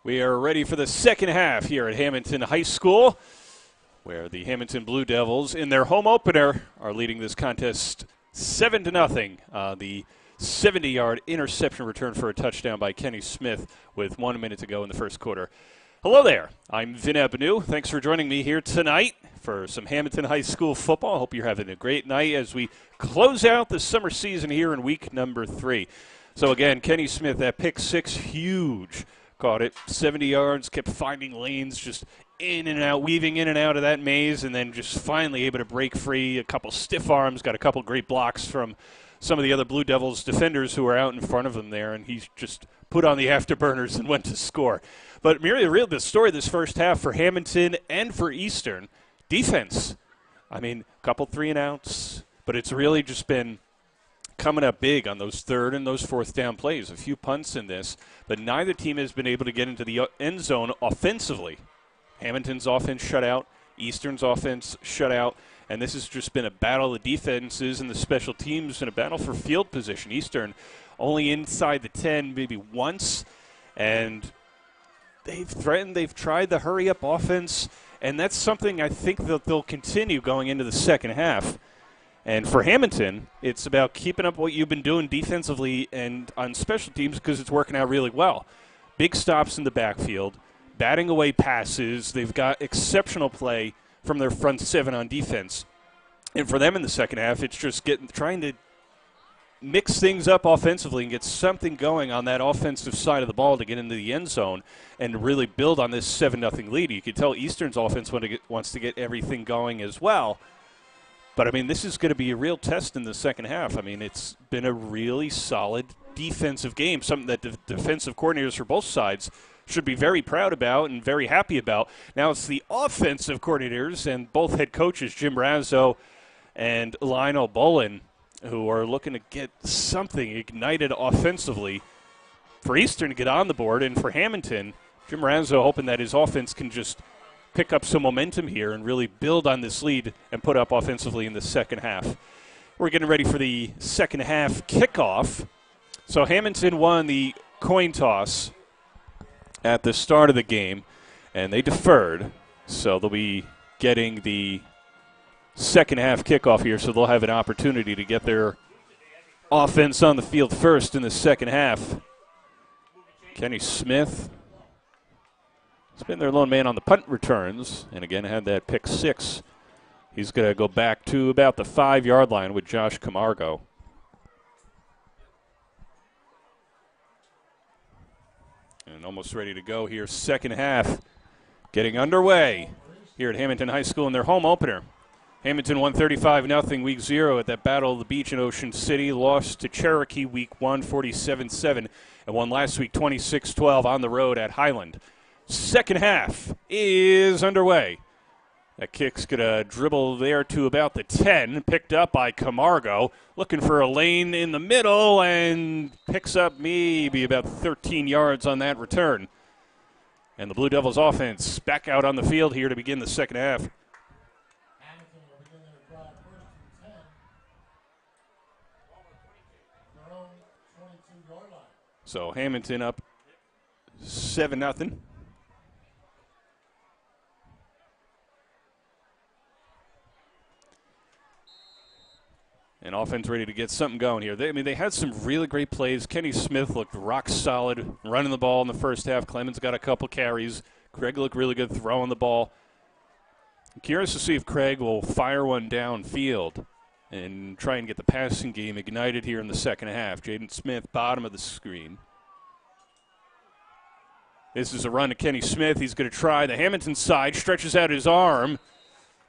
We are ready for the second half here at Hammonton High School, where the Hammonton Blue Devils, in their home opener, are leading this contest 7-0. The 70-yard interception return for a touchdown by Kenny Smith with 1 minute to go in the first quarter. Hello there. I'm Vin Ebenau. Thanks for joining me here tonight for some Hammonton High School football. I hope you're having a great night as we close out the summer season here in week number 3. So again, Kenny Smith, that pick six, huge. Caught it 70 yards, kept finding lanes, just in and out, weaving in and out of that maze, and then just finally able to break free. A couple stiff arms, got a couple great blocks from some of the other Blue Devils defenders who were out in front of him there, and he's just put on the afterburners and went to score. But really, the story this first half for Hammonton and for Eastern, defense. I mean, a couple 3-and-outs, but it's really just been coming up big on those third and those fourth down plays. A few punts in this, but neither team has been able to get into the end zone offensively. Hammonton's offense shut out, Eastern's offense shut out, and this has just been a battle of the defenses and the special teams and a battle for field position. Eastern only inside the 10 maybe once, and they've threatened, they've tried the hurry-up offense, and that's something I think that they'll continue going into the second half. And for Hammonton, it's about keeping up what you've been doing defensively and on special teams because it's working out really well. Big stops in the backfield, batting away passes. They've got exceptional play from their front seven on defense. And for them in the second half, it's just trying to mix things up offensively and get something going on that offensive side of the ball to get into the end zone and really build on this 7-0 lead. You can tell Eastern's offense wants to get everything going as well. But, I mean, this is going to be a real test in the second half. I mean, it's been a really solid defensive game, something that the defensive coordinators for both sides should be very proud about and very happy about. Now it's the offensive coordinators and both head coaches, Jim Razzo and Lionel Bolin, who are looking to get something ignited offensively for Eastern to get on the board. And for Hammonton, Jim Razzo hoping that his offense can just pick up some momentum here and really build on this lead and put up offensively in the second half. We're getting ready for the second half kickoff. So Hammonton won the coin toss at the start of the game, and they deferred. So they'll be getting the second half kickoff here, so they'll have an opportunity to get their offense on the field first in the second half. Kenny Smith has been their lone man on the punt returns, and again had that pick six. He's going to go back to about the 5-yard line with Josh Camargo. And almost ready to go here, second half getting underway here at Hammonton High School in their home opener. Hammonton won 35-0 week 0 at that Battle of the Beach in Ocean City, lost to Cherokee week 1 47-7, and won last week 26-12 on the road at Highland. Second half is underway. That kick's going to dribble there to about the 10, picked up by Camargo, looking for a lane in the middle, and picks up maybe about 13 yards on that return. And the Blue Devils offense back out on the field here to begin the second half. So Hammonton up 7-0. And offense ready to get something going here. They had some really great plays. Kenny Smith looked rock solid running the ball in the first half. Clemens got a couple carries. Craig looked really good throwing the ball. I'm curious to see if Craig will fire one downfield and try and get the passing game ignited here in the second half. Jaden Smith, bottom of the screen. This is a run to Kenny Smith. He's going to try the Hammonton side, stretches out his arm.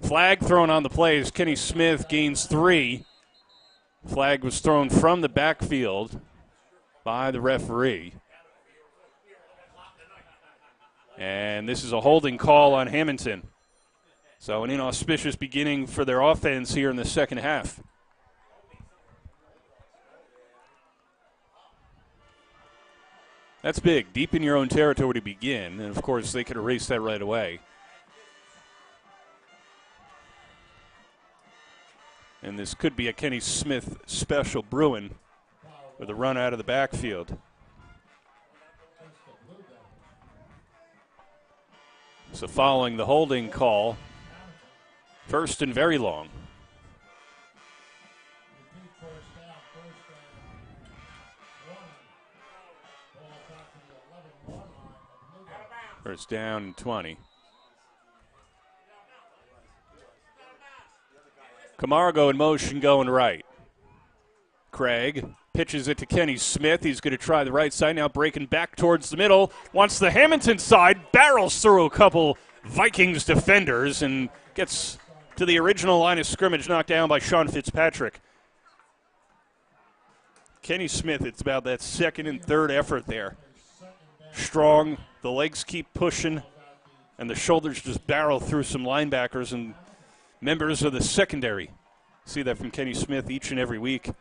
Flag thrown on the play as Kenny Smith gains 3. Flag was thrown from the backfield by the referee. And this is a holding call on Hammonton. So an inauspicious beginning for their offense here in the second half. That's big, deep in your own territory to begin. And, of course, they could erase that right away. And this could be a Kenny Smith special brewing with a run out of the backfield. So following the holding call, first and very long. First down and 20. Camargo in motion going right. Craig pitches it to Kenny Smith. He's going to try the right side, now breaking back towards the middle. Wants the Hammonton side, barrels through a couple Vikings defenders and gets to the original line of scrimmage, knocked down by Sean Fitzpatrick. Kenny Smith, it's about that second and third effort there. Strong, the legs keep pushing, and the shoulders just barrel through some linebackers and members of the secondary. See that from Kenny Smith each and every week.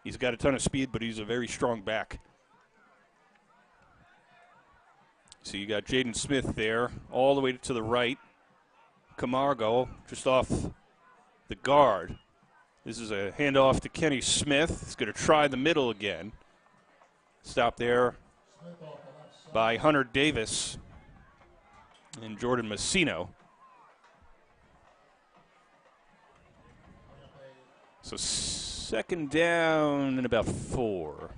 He's got a ton of speed, but he's a very strong back. So you got Jaden Smith there, all the way to the right. Camargo just off the guard. This is a handoff to Kenny Smith. He's going to try the middle again. Stop there by Hunter Davis and Jordan Messino. So second down and about 4.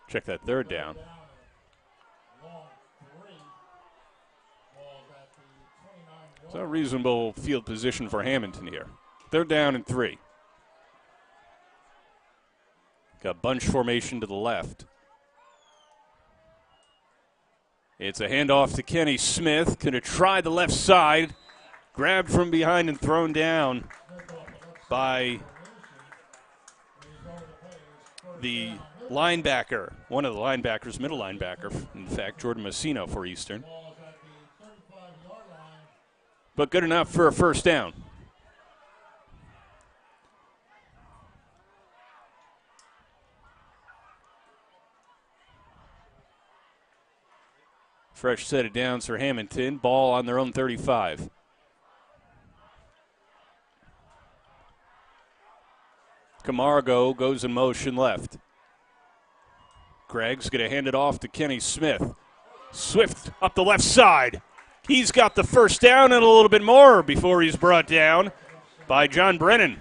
Check that third down. It's a reasonable field position for Hammonton here. Third down and 3. Got bunch formation to the left. It's a handoff to Kenny Smith. Going to try the left side. Grabbed from behind and thrown down by the linebacker, one of the linebackers, middle linebacker, in fact, Jordan Messino for Eastern. But good enough for a first down. Fresh set of downs for Hammonton. Ball on their own 35. Camargo goes in motion left. Greg's going to hand it off to Kenny Smith. Swift up the left side. He's got the first down and a little bit more before he's brought down by John Brennan.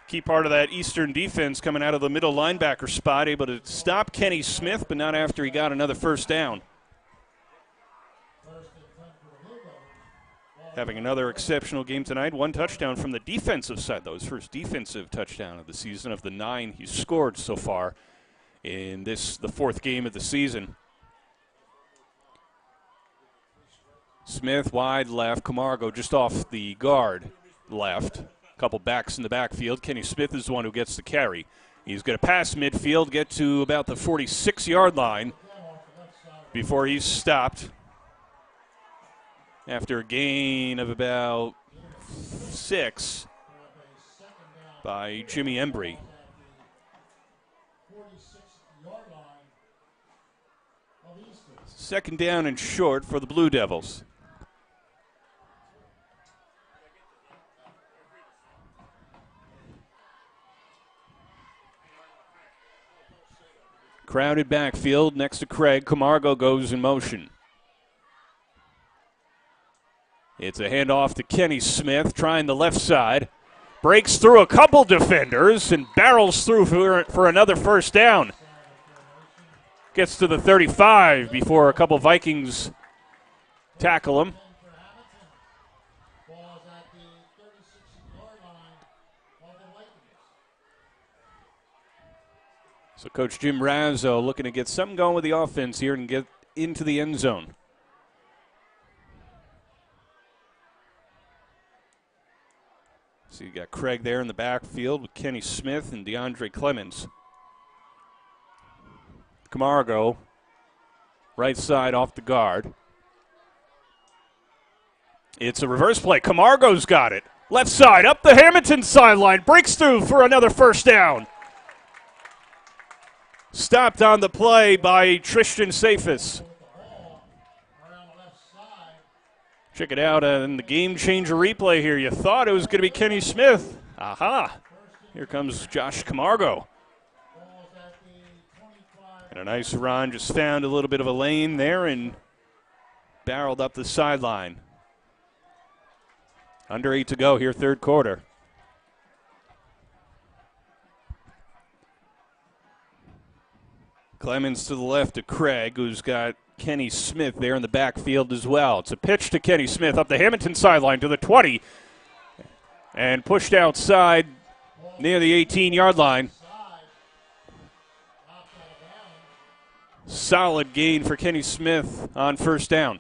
Key part of that Eastern defense coming out of the middle linebacker spot, able to stop Kenny Smith, but not after he got another first down. Having another exceptional game tonight. 1 touchdown from the defensive side, though. His first defensive touchdown of the season of the 9 he's scored so far in this, the 4th game of the season. Smith wide left. Camargo just off the guard left. A couple backs in the backfield. Kenny Smith is the one who gets the carry. He's going to pass midfield, get to about the 46-yard line before he's stopped after a gain of about 6 by Jimmy Embry. Second down and short for the Blue Devils. Crowded backfield next to Craig. Camargo goes in motion. It's a handoff to Kenny Smith, trying the left side. Breaks through a couple defenders and barrels through for another first down. Gets to the 35 before a couple Vikings tackle him. So Coach Jim Razzo looking to get something going with the offense here and get into the end zone. So you got Craig there in the backfield with Kenny Smith and DeAndre Clemens. Camargo, right side off the guard. It's a reverse play. Camargo's got it. Left side, up the Hammonton sideline. Breaks through for another first down. Stopped on the play by Tristan Safis. Check it out in the game changer replay here. You thought it was going to be Kenny Smith. Aha. Here comes Josh Camargo. And a nice run, just found a little bit of a lane there and barreled up the sideline. Under 8 to go here, third quarter. Clemens to the left to Craig, who's got Kenny Smith there in the backfield as well. It's a pitch to Kenny Smith up the Hammonton sideline to the 20 and pushed outside near the 18-yard line. Solid gain for Kenny Smith on first down.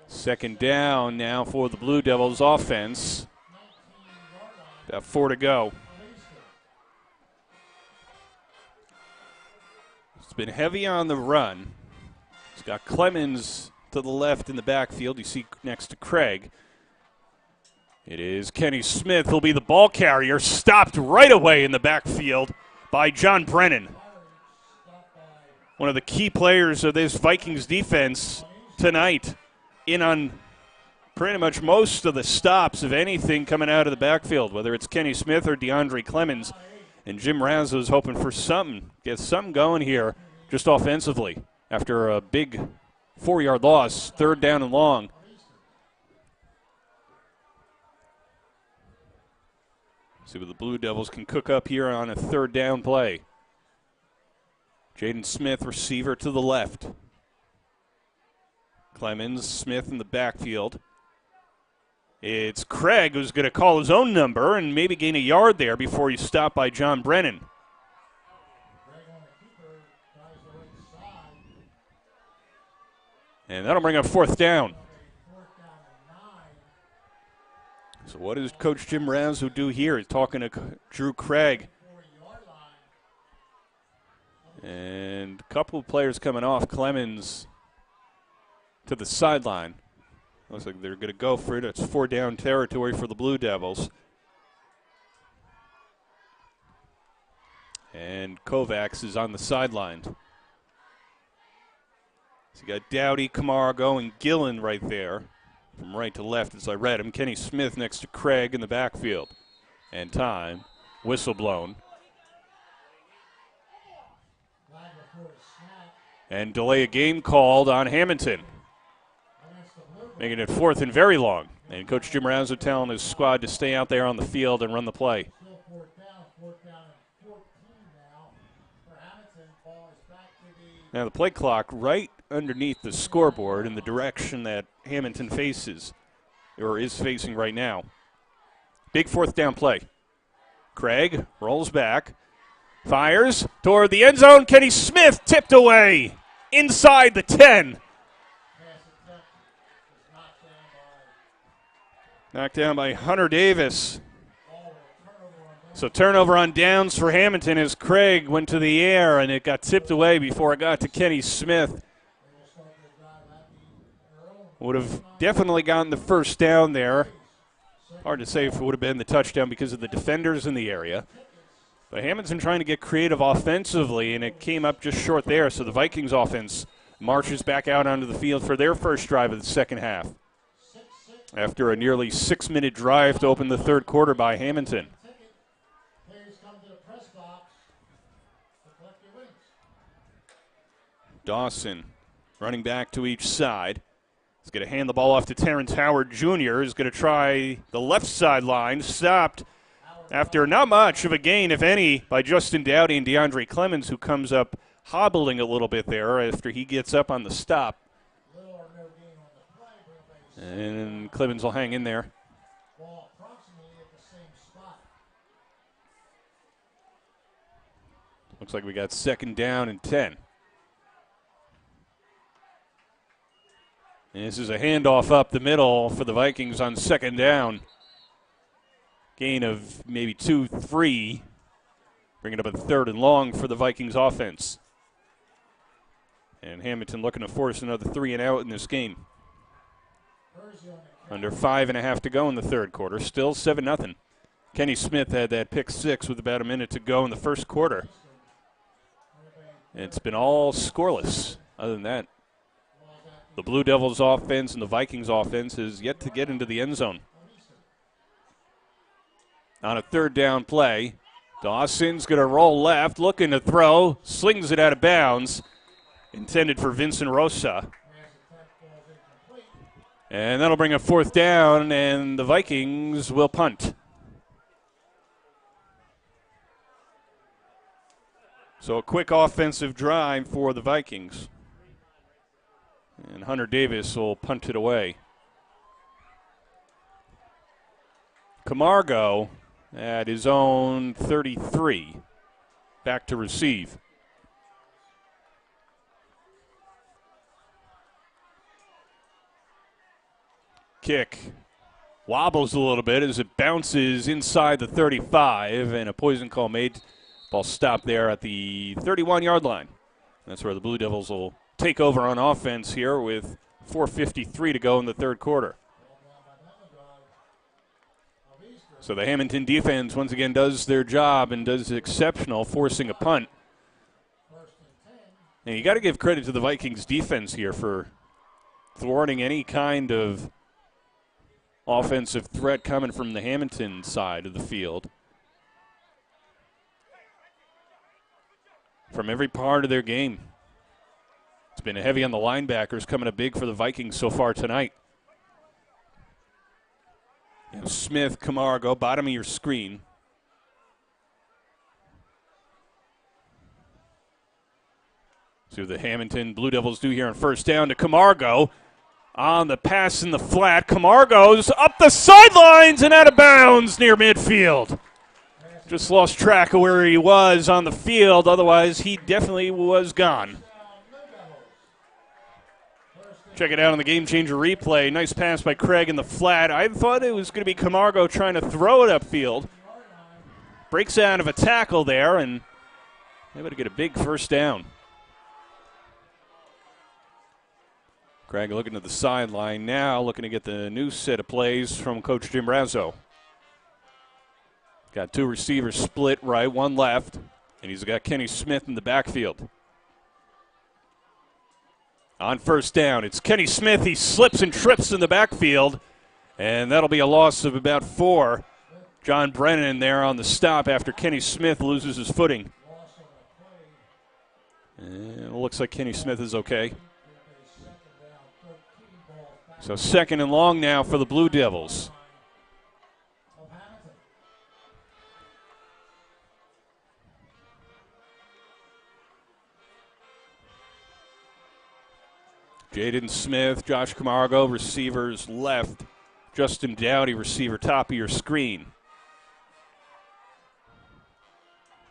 Second down now for the Blue Devils offense. About 4 to go. It's been heavy on the run. It's got Clemens to the left in the backfield. You see next to Craig. It is Kenny Smith who'll be the ball carrier. Stopped right away in the backfield by John Brennan. One of the key players of this Vikings defense tonight. In on pretty much most of the stops of anything coming out of the backfield, whether it's Kenny Smith or DeAndre Clemens. And Jim Razzo's hoping for something, get something going here just offensively after a big 4-yard loss, third down and long. See what the Blue Devils can cook up here on a third down play. Jaden Smith, receiver to the left. Clemens, Smith in the backfield. It's Craig who's going to call his own number and maybe gain a yard there before he's stopped by John Brennan. And that'll bring up fourth down. So what does Coach Jim Razzo do here? He's talking to Drew Craig. And a couple of players coming off. Clemens to the sideline. Looks like they're going to go for it. It's 4-down territory for the Blue Devils. And Kovacs is on the sideline. So you got Dowdy, Camargo, and Gillen right there. From right to left as I read him. Kenny Smith next to Craig in the backfield. And time. Whistle blown. And delay of game called on Hammonton. Making it fourth and very long. And Coach Jim Razzo telling his squad to stay out there on the field and run the play. Now the play clock right underneath the scoreboard in the direction that Hammonton faces, or is facing right now. Big fourth down play. Craig rolls back, fires toward the end zone. Kenny Smith tipped away inside the 10. Knocked down by Hunter Davis. So turnover on downs for Hammonton as Craig went to the air and it got tipped away before it got to Kenny Smith. Would have definitely gotten the first down there. Hard to say if it would have been the touchdown because of the defenders in the area. But Hammonton trying to get creative offensively, and it came up just short there. So the Vikings offense marches back out onto the field for their first drive of the second half. After a nearly 6-minute drive to open the third quarter by Hammonton. Dawson running back to each side. He's going to hand the ball off to Terrence Howard Jr. He's going to try the left sideline. Stopped after not much of a gain, if any, by Justin Dowdy and DeAndre Clemens, who comes up hobbling a little bit there after he gets up on the stop. And Clemens will hang in there. Looks like we got second down and 10. And this is a handoff up the middle for the Vikings on second down. Gain of maybe 2, 3. Bring it up a third and long for the Vikings offense. And Hammonton looking to force another 3 and out in this game. Under 5.5 to go in the third quarter. Still 7-0. Kenny Smith had that pick 6 with about a minute to go in the first quarter. And it's been all scoreless. Other than that, the Blue Devils offense and the Vikings offense is yet to get into the end zone. on a third down play. Dawson's going to roll left, looking to throw, slings it out of bounds, intended for Vincent Rosa. And that'll bring a fourth down, and the Vikings will punt. So a quick offensive drive for the Vikings. And Hunter Davis will punt it away. Camargo at his own 33, back to receive. Kick wobbles a little bit as it bounces inside the 35, and a poison call made. Ball stopped there at the 31-yard line. That's where the Blue Devils will take over on offense here with 4:53 to go in the third quarter. So the Hammonton defense once again does their job and does exceptional, forcing a punt. And you got to give credit to the Vikings defense here for thwarting any kind of offensive threat coming from the Hammonton side of the field. From every part of their game. It's been heavy on the linebackers, coming up big for the Vikings so far tonight. And Smith, Camargo, bottom of your screen. See what the Hammonton Blue Devils do here on first down to Camargo. On the pass in the flat, Camargo's up the sidelines and out of bounds near midfield. Just lost track of where he was on the field. Otherwise, he definitely was gone. Check it out on the Game Changer replay. Nice pass by Craig in the flat. I thought it was going to be Camargo trying to throw it upfield. Breaks out of a tackle there and able to get a big first down. Craig looking at the sideline now, looking to get the new set of plays from Coach Jim Razzo. Got two receivers split right, one left, and he's got Kenny Smith in the backfield. On first down, it's Kenny Smith. He slips and trips in the backfield, and that'll be a loss of about 4. John Brennan there on the stop after Kenny Smith loses his footing. And it looks like Kenny Smith is okay. So second and long now for the Blue Devils. Jaden Smith, Josh Camargo, receivers left. Justin Dowdy, receiver top of your screen.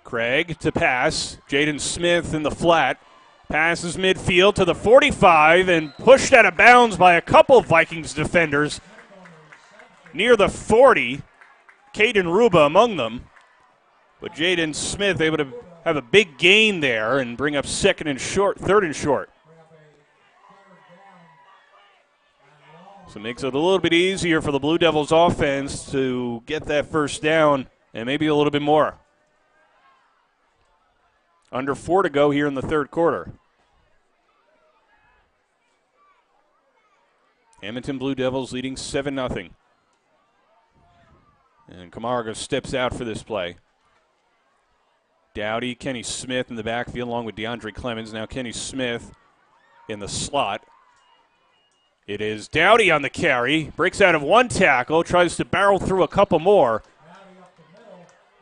Craig to pass. Jaden Smith in the flat. Passes midfield to the 45 and pushed out of bounds by a couple Vikings defenders near the 40. Caden Ruba among them. But Jaden Smith able to have a big gain there and bring up third and short. So it makes it a little bit easier for the Blue Devils offense to get that first down and maybe a little bit more. Under 4 to go here in the third quarter. Hammonton Blue Devils leading 7-0. And Camargo steps out for this play. Dowdy, Kenny Smith in the backfield along with DeAndre Clemens. Now Kenny Smith in the slot. It is Dowdy on the carry. Breaks out of one tackle. Tries to barrel through a couple more.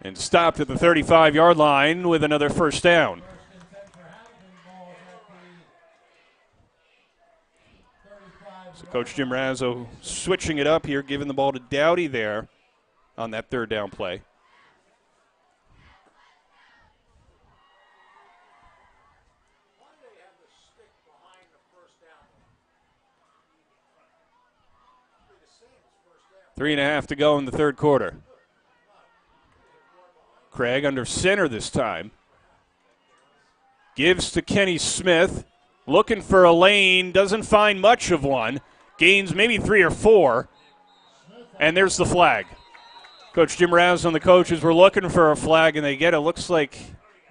And stopped at the 35-yard line with another first down. So Coach Jim Razzo switching it up here, giving the ball to Dowdy there on that third down play. Three and a half to go in the third quarter. Craig under center this time. Gives to Kenny Smith. Looking for a lane. Doesn't find much of one. Gains maybe 3 or 4. And there's the flag. Coach Jim Razzo and the coaches were looking for a flag, and they get it. Looks like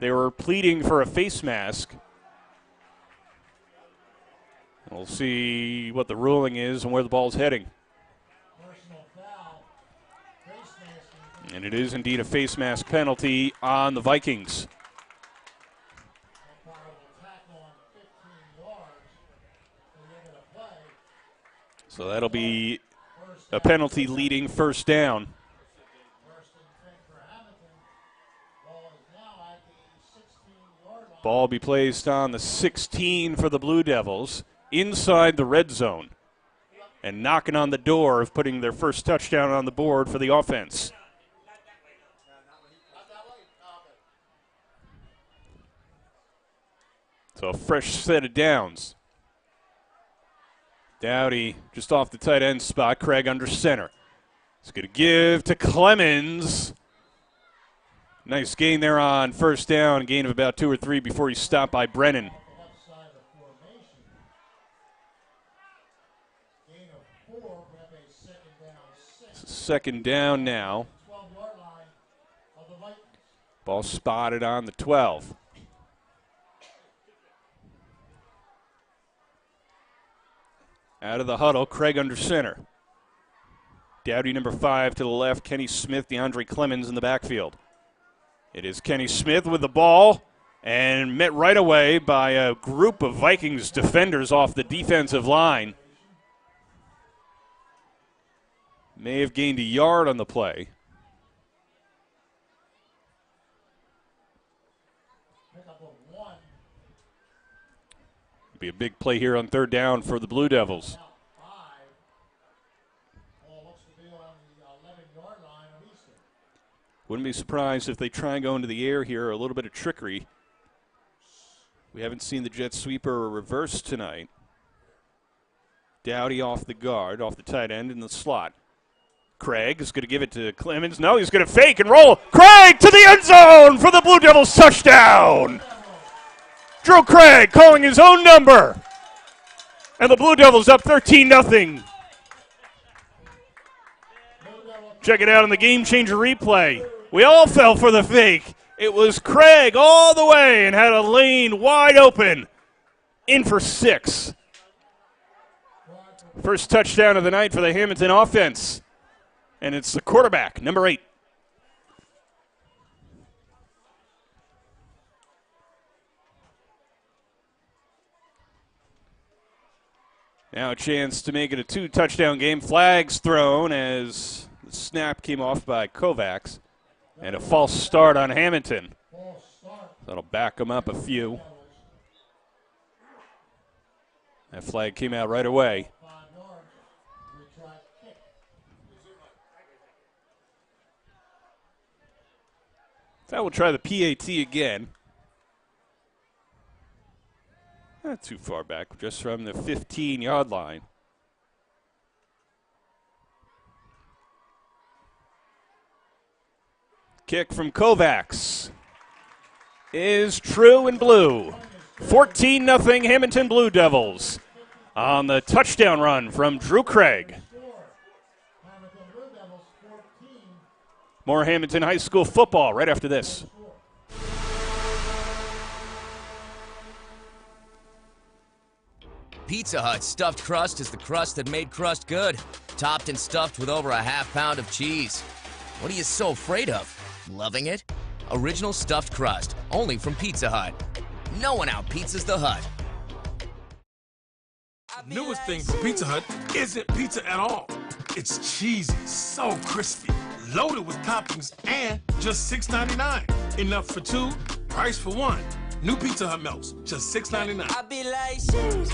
they were pleading for a face mask. We'll see what the ruling is and where the ball's heading. And it is indeed a face mask penalty on the Vikings. So that'll be a penalty leading first down. Ball be placed on the 16 for the Blue Devils, inside the red zone, and knocking on the door of putting their first touchdown on the board for the offense. So a fresh set of downs. Dowdy just off the tight end spot, Craig under center. He's going to give to Clemens. Nice gain there on first down, gain of about 2 or 3 before he's stopped by Brennan. Second down now. Ball spotted on the 12. Out of the huddle, Craig under center. Dowdy number 5 to the left, Kenny Smith, DeAndre Clemens in the backfield. It is Kenny Smith with the ball and met right away by a group of Vikings defenders off the defensive line. May have gained a yard on the play. Be a big play here on third down for the Blue Devils. Wouldn't be surprised if they try and go into the air here, a little bit of trickery. We haven't seen the jet sweeper or reverse tonight. Dowdy off the guard, off the tight end in the slot. Craig is going to give it to Clemens. No, he's going to fake and roll. Craig to the end zone for the Blue Devils touchdown. Drew Craig calling his own number. And the Blue Devils up 13-0. Check it out on the Game Changer replay. We all fell for the fake. It was Craig all the way and had a lane wide open. In for 6. First touchdown of the night for the Hammonton offense. And it's the quarterback, number 8. Now a chance to make it a 2-touchdown game. Flags thrown as the snap came off by Kovacs. And a false start on Hammonton. That'll back them up a few. That flag came out right away. So we'll try the PAT again. Not too far back, just from the 15-yard line. Kick from Kovacs is true and blue. 14-0 Hammonton Blue Devils on the touchdown run from Drew Craig. More Hammonton High School football right after this. Pizza Hut's stuffed crust is the crust that made crust good. Topped and stuffed with over a half-pound of cheese. What are you so afraid of? Loving it? Original stuffed crust, only from Pizza Hut. No one out-pizzas the Hut. The newest thing from Pizza Hut isn't pizza at all. It's cheesy, so crispy, loaded with toppings, and just $6.99. Enough for 2, price for 1. New Pizza Hut melts, just $6.99.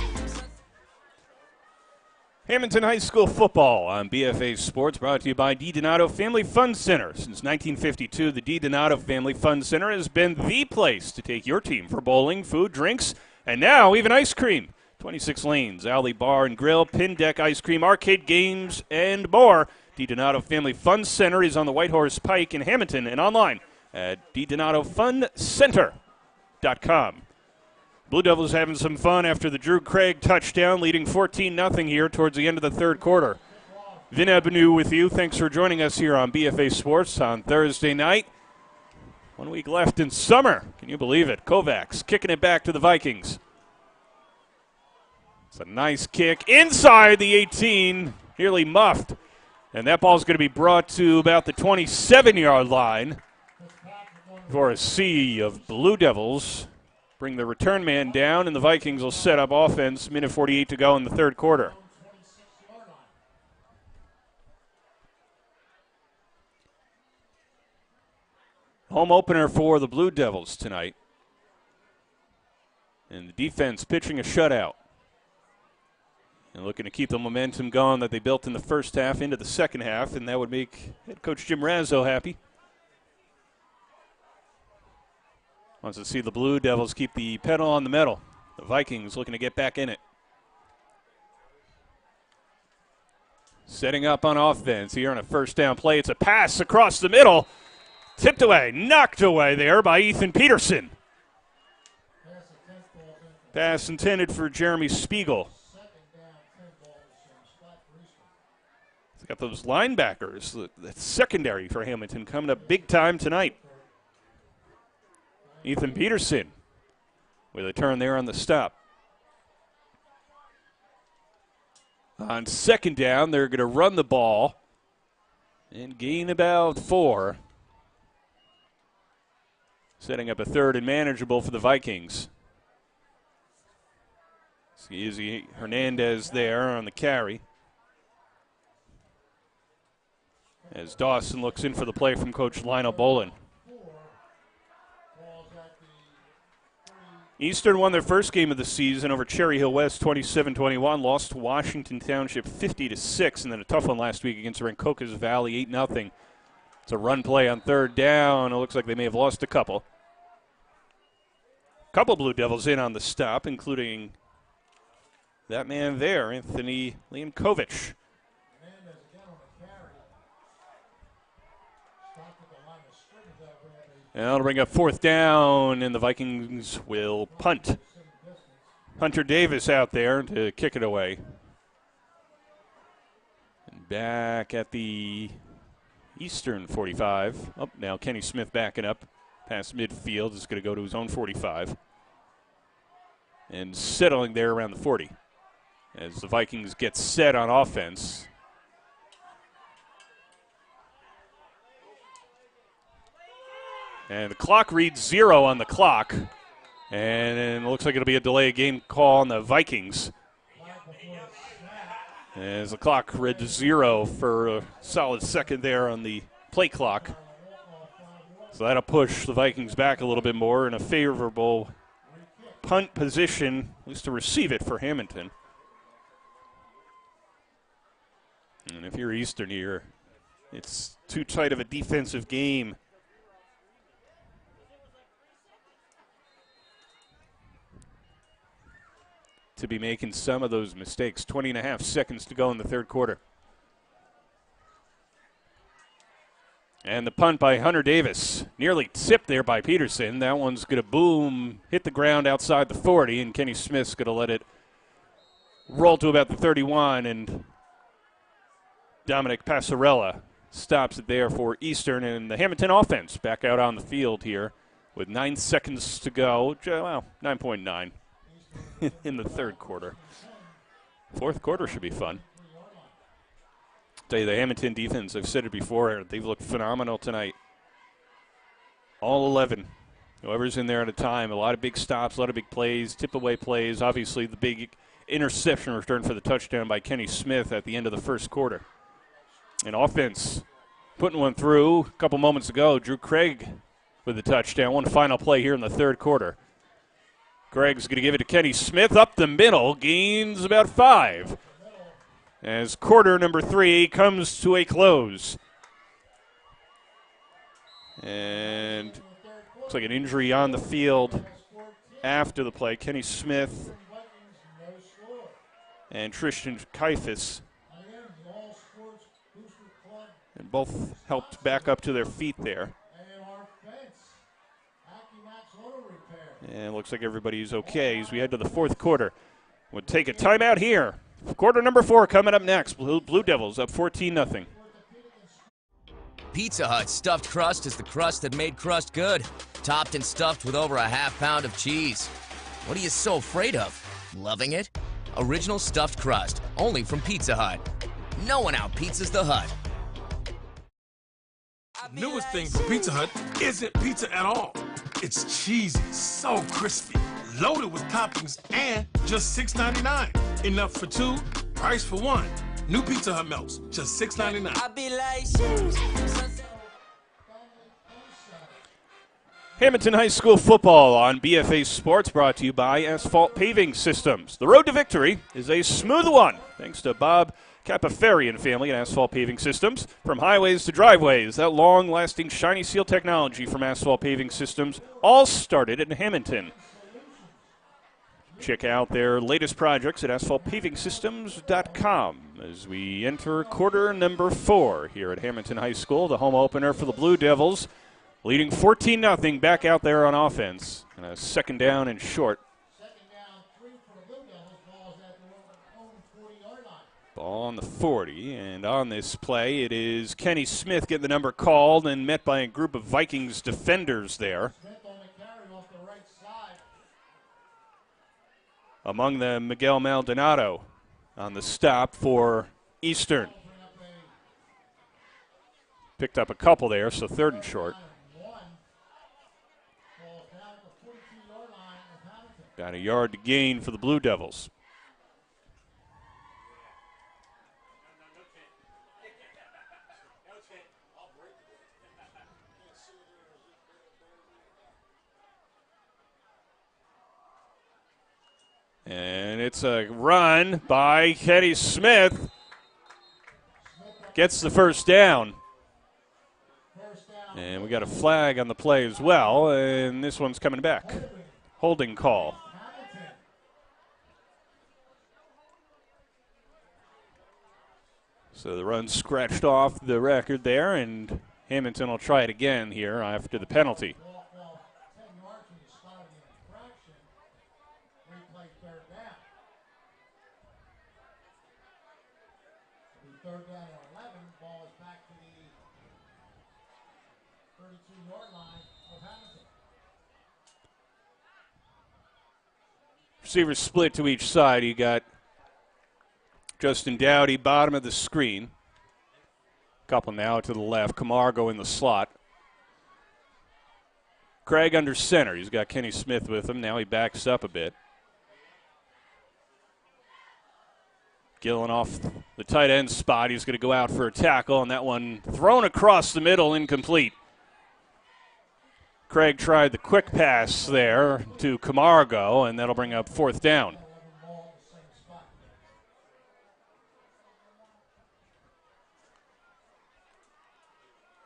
Hammonton High School football on BFA Sports, brought to you by DiDonato Family Fun Center. Since 1952, the DiDonato Family Fun Center has been the place to take your team for bowling, food, drinks, and now even ice cream. 26 lanes, alley, bar, and grill, pin deck, ice cream, arcade games, and more. DiDonato Family Fun Center is on the White Horse Pike in Hammonton and online at DiDonatoFunCenter.com. Blue Devils having some fun after the Drew Craig touchdown, leading 14-0 here towards the end of the third quarter. Vin Ebenau with you. Thanks for joining us here on BFA Sports on Thursday night. 1 week left in summer. Can you believe it? Kovacs kicking it back to the Vikings. It's a nice kick inside the 18, nearly muffed And that ball is going to be brought to about the 27-yard line for a sea of Blue Devils. Bring the return man down, and the Vikings will set up offense. Minute 48 to go in the third quarter. Home opener for the Blue Devils tonight. And the defense pitching a shutout. And looking to keep the momentum going that they built in the first half into the second half, and that would make head coach Jim Razzo happy. Wants to see the Blue Devils keep the pedal on the metal. The Vikings looking to get back in it. Setting up on offense here on a first down play. It's a pass across the middle. Tipped away, knocked away there by Ethan Peterson. Pass intended for Jeremy Spiegel. He's got those linebackers, the secondary for Hammonton coming up big time tonight. Ethan Peterson with a turn there on the stop. On second down, they're going to run the ball and gain about 4. Setting up a third and manageable for the Vikings. See Hernandez there on the carry. As Dawson looks in for the play from Coach Lionel Bolin. Eastern won their first game of the season over Cherry Hill West 27-21, lost to Washington Township 50-6, and then a tough one last week against Rancocas Valley 8-0. It's a run play on third down. It looks like they may have lost a couple. Couple Blue Devils in on the stop, including that man there, Anthony Liam Kovacs. And that'll bring up fourth down, and the Vikings will punt. Hunter Davis out there to kick it away. And back at the Eastern 45. Oh, now Kenny Smith backing up past midfield is going to go to his own 45. And settling there around the 40 as the Vikings get set on offense. And the clock reads 0 on the clock. And it looks like it'll be a delay game call on the Vikings. As the clock read 0 for a solid second there on the play clock. So that'll push the Vikings back a little bit more in a favorable punt position, at least to receive it for Hammonton. And if you're Eastern here, it's too tight of a defensive game. To be making some of those mistakes. 20.5 seconds to go in the third quarter. And the punt by Hunter Davis. Nearly tipped there by Peterson. That one's going to boom, hit the ground outside the 40, and Kenny Smith's going to let it roll to about the 31, and Dominic Passarella stops it there for Eastern, and the Hammonton offense back out on the field here with 9 seconds to go. Well, 9.9 in the third quarter. Fourth quarter should be fun. Tell you, the Hammonton defense, I've said it before, they've looked phenomenal tonight. All 11. Whoever's in there at a time. A lot of big stops, a lot of big plays, tip-away plays. Obviously, the big interception return for the touchdown by Kenny Smith at the end of the first quarter. And offense putting one through a couple moments ago. Drew Craig with the touchdown. One final play here in the third quarter. Craig's going to give it to Kenny Smith up the middle. Gains about 5. As quarter number 3 comes to a close. And looks like an injury on the field after the play. Kenny Smith and Tristan Kaifas. And both helped back up to their feet there. And it looks like everybody's okay as we head to the fourth quarter. We'll take a timeout here. Quarter number 4 coming up next. Blue Devils up 14-0. Pizza Hut's stuffed crust is the crust that made crust good. Topped and stuffed with over a half-pound of cheese. What are you so afraid of? Loving it? Original stuffed crust, only from Pizza Hut. No one out-pizzas the Hut. Newest thing from Pizza Hut isn't pizza at all. It's cheesy, so crispy, loaded with toppings, and just $6.99. Enough for two, price for one. New Pizza Hut melts, just $6.99. Hammonton High School football on BFA Sports, brought to you by Asphalt Paving Systems. The road to victory is a smooth one, thanks to Bob Capaferi and family at Asphalt Paving Systems. From highways to driveways, that long-lasting shiny seal technology from Asphalt Paving Systems all started in Hammonton. Check out their latest projects at asphaltpavingsystems.com as we enter quarter number 4 here at Hammonton High School, the home opener for the Blue Devils, leading 14-0 back out there on offense. And a second down and short. Ball on the 40, and on this play it is Kenny Smith getting the number called and met by a group of Vikings defenders there. Among them, Miguel Maldonado on the stop for Eastern. Picked up a couple there, so third and short. Got a yard to gain for the Blue Devils. And it's a run by Kenny Smith. Gets the first down. And we got a flag on the play as well, and this one's coming back. Holding call. So the run scratched off the record there, and Hammonton will try it again here after the penalty. Third down and 11, ball is back to the 32-yard line of Hammonton. Receivers split to each side. You got Justin Dowdy, bottom of the screen. Couple now to the left. Camargo in the slot. Craig under center. He's got Kenny Smith with him. Now he backs up a bit. Gillen off the tight end spot. He's going to go out for a tackle, and that one thrown across the middle, incomplete. Craig tried the quick pass there to Camargo, and that'll bring up fourth down.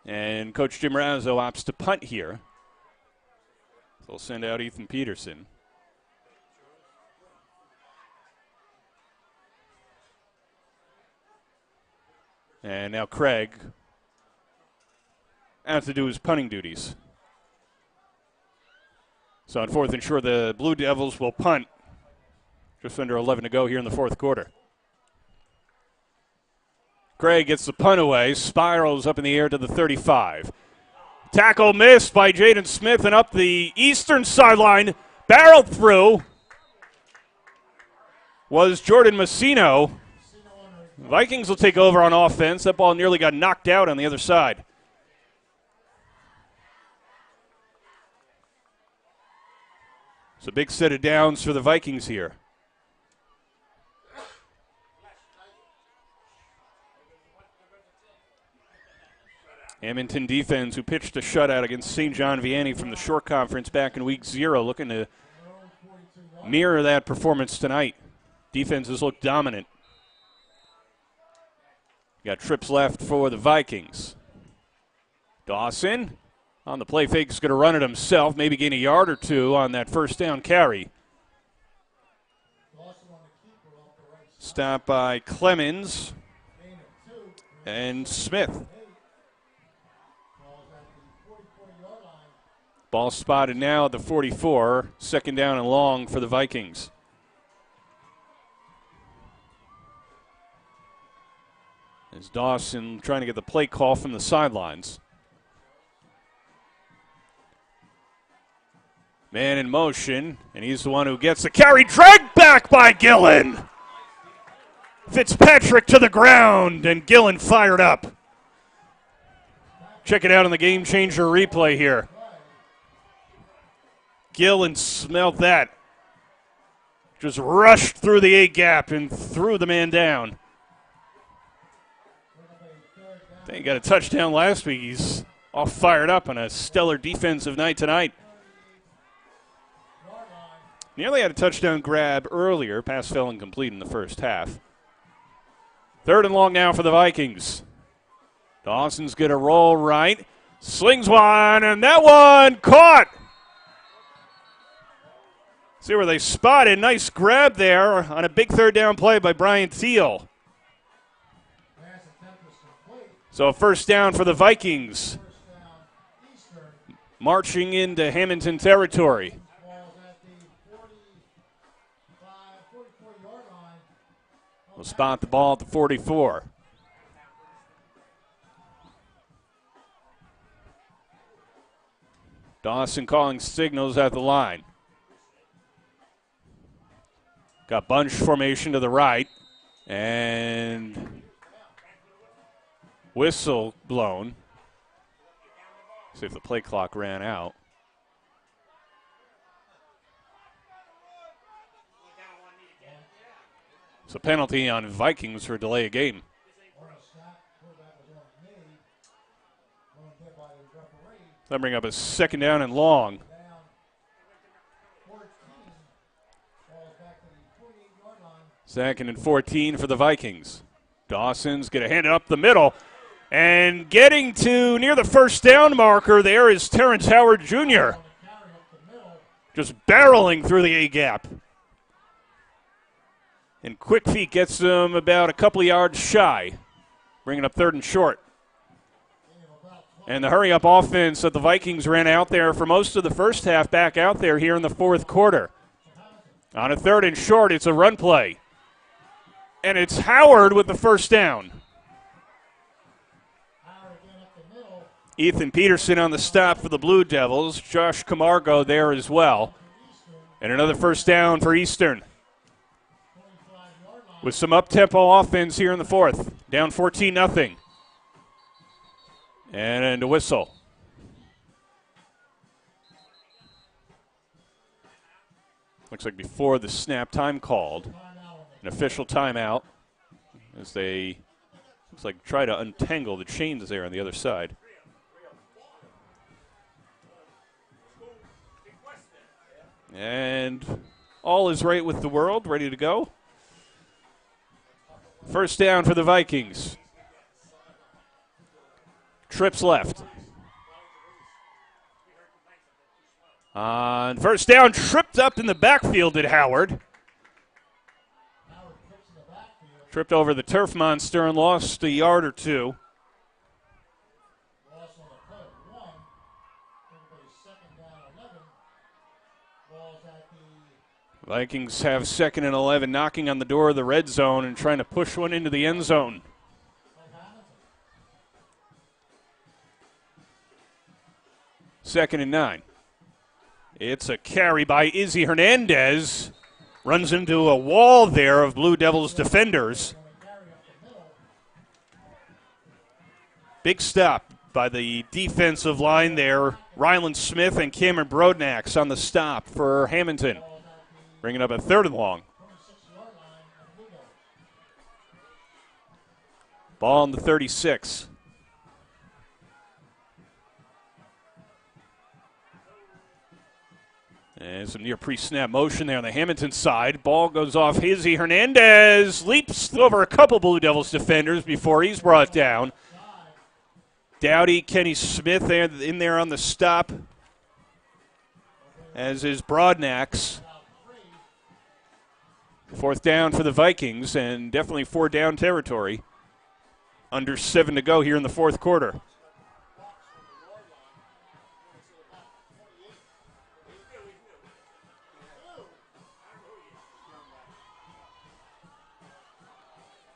And Coach Jim Razzo opts to punt here. So he'll send out Ethan Peterson. And now Craig has to do his punting duties. So on fourth and short, the Blue Devils will punt. Just under 11 to go here in the fourth quarter. Craig gets the punt away, spirals up in the air to the 35. Tackle missed by Jaden Smith, and up the eastern sideline, barreled through, was Jordan Messino. Vikings will take over on offense. That ball nearly got knocked out on the other side. It's a big set of downs for the Vikings here. Hammonton defense, who pitched a shutout against St. John Vianney from the short conference back in week 0, looking to mirror that performance tonight. Defenses look dominant. Got trips left for the Vikings. Dawson on the play fake is going to run it himself, maybe gain a yard or two on that first down carry. Stop by Clemens and Smith. Ball spotted now at the 44, second down and long for the Vikings. As Dawson trying to get the play call from the sidelines. Man in motion, and he's the one who gets the carry. Dragged back by Gillen. Fitzpatrick to the ground, and Gillen fired up. Check it out on the Game Changer replay here. Gillen smelled that. Just rushed through the A-gap and threw the man down. I think he got a touchdown last week. He's all fired up on a stellar defensive night tonight. Nearly had a touchdown grab earlier. Pass fell incomplete in the first half. 3rd and long now for the Vikings. Dawson's going to roll right. Slings one, and that one caught. See where they spotted. Nice grab there on a big 3rd down play by Brian Thiel. So 1st down for the Vikings. Marching into Hammonton territory. We'll spot the ball at the 44. Dawson calling signals at the line. Got bunch formation to the right. And whistle blown. See if the play clock ran out. It's a penalty on Vikings for delay of game. That'll bring up a 2nd down and long. 2nd and 14 for the Vikings. Dawson's going to hand it up the middle. And getting to near the 1st down marker there is Terrence Howard Jr. Just barreling through the A-gap. And Quick Feet gets them about a couple of yards shy, bringing up 3rd and short. And the hurry-up offense that the Vikings ran out there for most of the first half back out there here in the 4th quarter. On a 3rd and short, it's a run play. And it's Howard with the 1st down. Ethan Peterson on the stop for the Blue Devils. Josh Camargo there as well. And another 1st down for Eastern. With some up-tempo offense here in the 4th. Down 14-0. And a whistle. Looks like before the snap, time called. An official timeout as they, looks like, try to untangle the chains there on the other side. And all is right with the world, ready to go. 1st down for the Vikings. Trips left. On 1st down, tripped up in the backfield did Howard. Tripped over the turf monster and lost a yard or two. Vikings have 2nd and 11, knocking on the door of the red zone and trying to push one into the end zone. Second and 9. It's a carry by Izzy Hernandez. Runs into a wall there of Blue Devils defenders. Big stop by the defensive line there. Ryland Smith and Cameron Brodnax on the stop for Hammonton. Bringing up a 3rd and long. Ball on the 36. And some near pre-snap motion there on the Hammonton side. Ball goes off Izzy Hernandez. Leaps over a couple Blue Devils defenders before he's brought down. Dowdy, Kenny Smith in there on the stop. As is Brodnax. 4th down for the Vikings, and definitely 4 down territory. Under 7 to go here in the 4th quarter.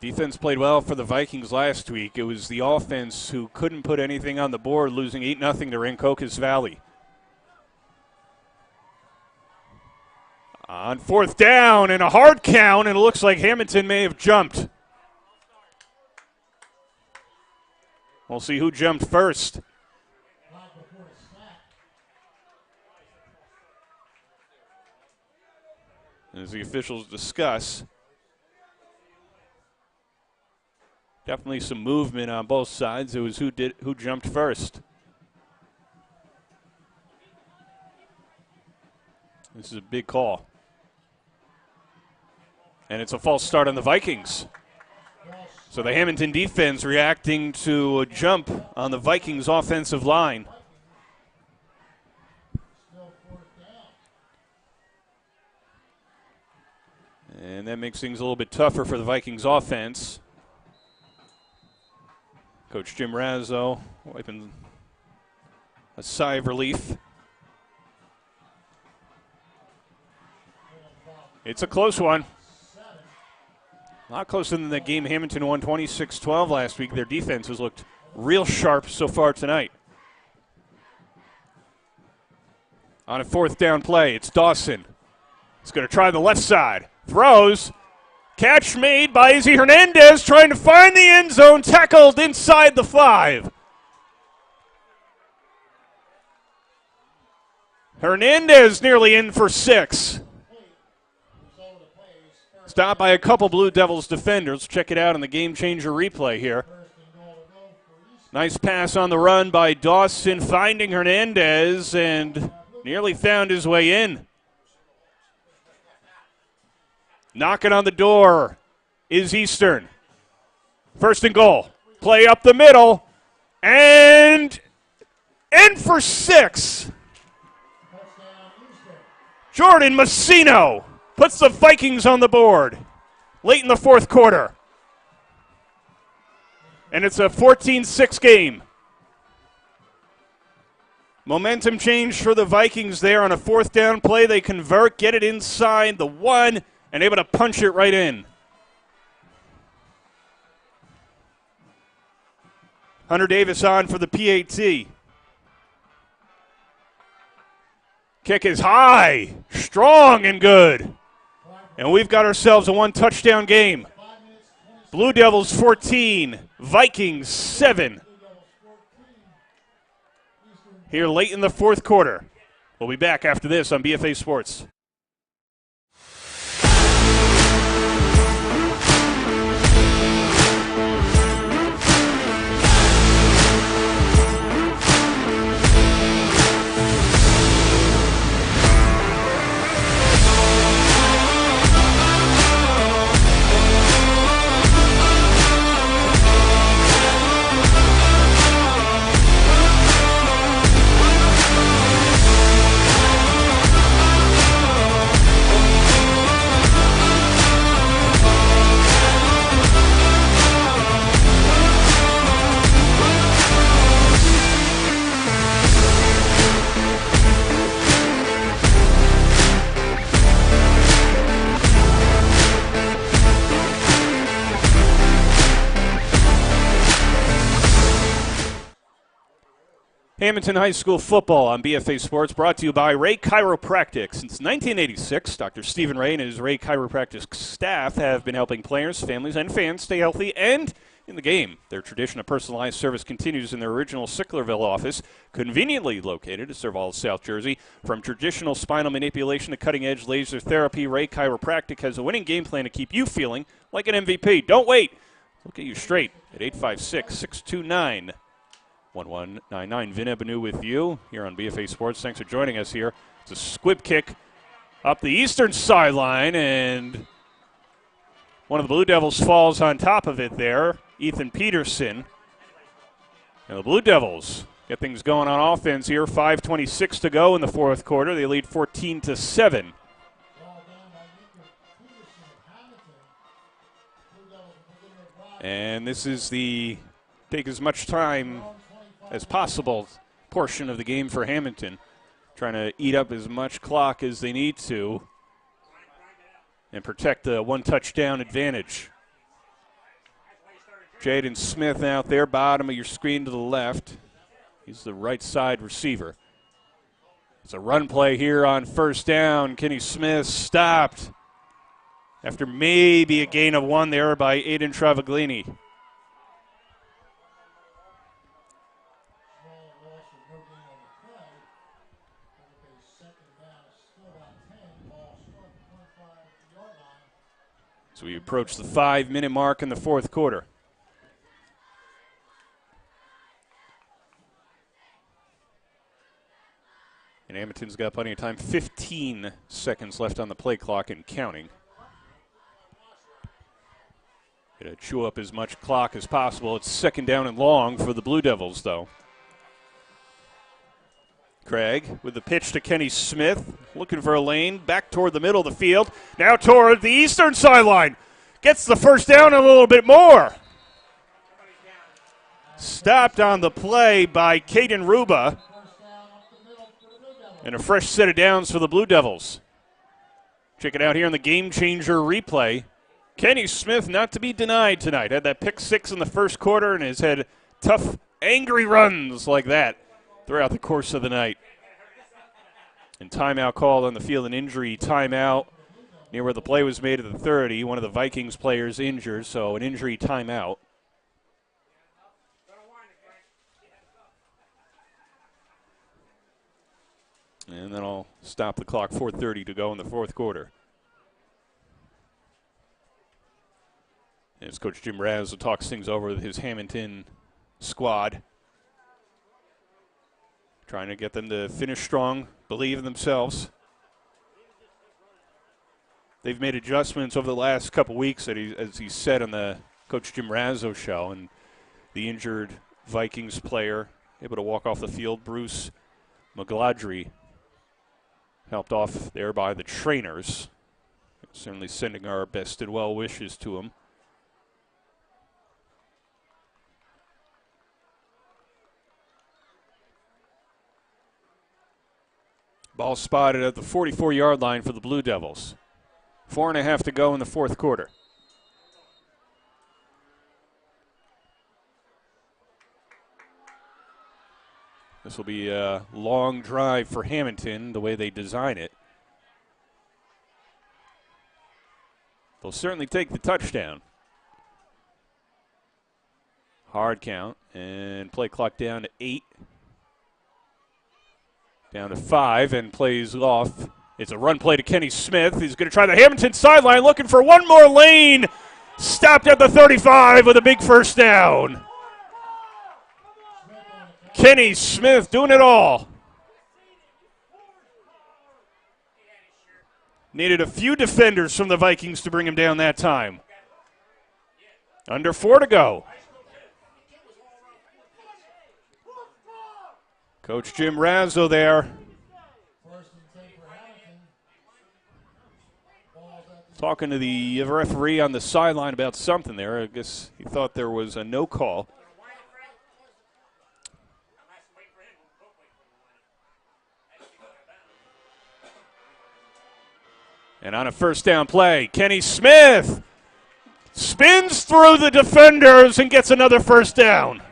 Defense played well for the Vikings last week. It was the offense who couldn't put anything on the board, losing 8-0 to Rancocas Valley. On 4th down and a hard count, and it looks like Hammonton may have jumped. We'll see who jumped first. as the officials discuss. Definitely some movement on both sides. It was who jumped first. This is a big call. And it's a false start on the Vikings. So the Hammonton defense reacting to a jump on the Vikings offensive line. And that makes things a little bit tougher for the Vikings offense. Coach Jim Razzo wiping a sigh of relief. It's a close one. A lot closer than the game Hammonton won 26-12 last week. Their defense has looked real sharp so far tonight. On a fourth down play, it's Dawson. He's going to try the left side. Throws. Catch made by Izzy Hernandez, trying to find the end zone, tackled inside the 5. Hernandez nearly in for 6. Stopped by a couple Blue Devils defenders. Check it out on the Game Changer replay here. Nice pass on the run by Dawson, finding Hernandez, and nearly found his way in. Knocking on the door is Eastern. First and goal. Play up the middle. And in for 6. Jordan Messino puts the Vikings on the board late in the fourth quarter. And it's a 14-6 game. Momentum change for the Vikings there on a fourth down play. They convert, get it inside the 1, and able to punch it right in. Hunter Davis on for the PAT. Kick is high, strong, and good. And we've got ourselves a one-touchdown game. Blue Devils 14, Vikings 7. Here late in the fourth quarter. We'll be back after this on BFA Sports. Hammonton High School football on BFA Sports, brought to you by Ray Chiropractic. Since 1986, Dr. Stephen Ray and his Ray Chiropractic staff have been helping players, families, and fans stay healthy and in the game. Their tradition of personalized service continues in their original Sicklerville office, conveniently located to serve all of South Jersey. From traditional spinal manipulation to cutting-edge laser therapy, Ray Chiropractic has a winning game plan to keep you feeling like an MVP. Don't wait. We'll get you straight at 856-629-1199. Vin Ebenau with you here on BFA Sports. Thanks for joining us here. It's a squib kick up the eastern sideline, and one of the Blue Devils falls on top of it there, Ethan Peterson. And the Blue Devils get things going on offense here. 5:26 to go in the fourth quarter. They lead 14-7. And this is the take as much time as possible portion of the game for Hammonton, trying to eat up as much clock as they need to and protect the one touchdown advantage. Jaden Smith out there, bottom of your screen to the left. He's the right side receiver. It's a run play here on first down. Kenny Smith stopped after maybe a gain of 1 there by Aiden Travaglini. So we approach the 5-minute mark in the fourth quarter. And Hammonton's got plenty of time. 15 seconds left on the play clock and counting. Going to chew up as much clock as possible. It's second down and long for the Blue Devils, though. Craig with the pitch to Kenny Smith, looking for a lane, back toward the middle of the field, now toward the eastern sideline. Gets the first down a little bit more. Stopped on the play by Caden Ruba. And a fresh set of downs for the Blue Devils. Check it out here in the game changer replay. Kenny Smith not to be denied tonight. Had that pick 6 in the first quarter and has had tough, angry runs like that throughout the course of the night. And timeout called on the field, an injury timeout near where the play was made at the 30. One of the Vikings players injured, so an injury timeout. And then I'll stop the clock, 4:30 to go in the fourth quarter. As Coach Jim Razzo talks things over with his Hammonton squad. Trying to get them to finish strong, believe in themselves. They've made adjustments over the last couple weeks, as he said on the Coach Jim Razzo show, and the injured Vikings player able to walk off the field, Bruce McGladry, helped off there by the trainers. Certainly sending our best and well wishes to him. Ball spotted at the 44-yard line for the Blue Devils. 4.5 to go in the fourth quarter. This will be a long drive for Hammonton, the way they design it. They'll certainly take the touchdown. Hard count, and play clock down to 8. Down to 5, and plays off. It's a run play to Kenny Smith. He's going to try the Hammonton sideline, looking for one more lane. Stopped at the 35 with a big first down. Kenny Smith doing it all. Needed a few defenders from the Vikings to bring him down that time. Under 4 to go. Coach Jim Razzo there. Talking to the referee on the sideline about something there. I guess he thought there was a no call. And on a first down play, Kenny Smith spins through the defenders and gets another first down.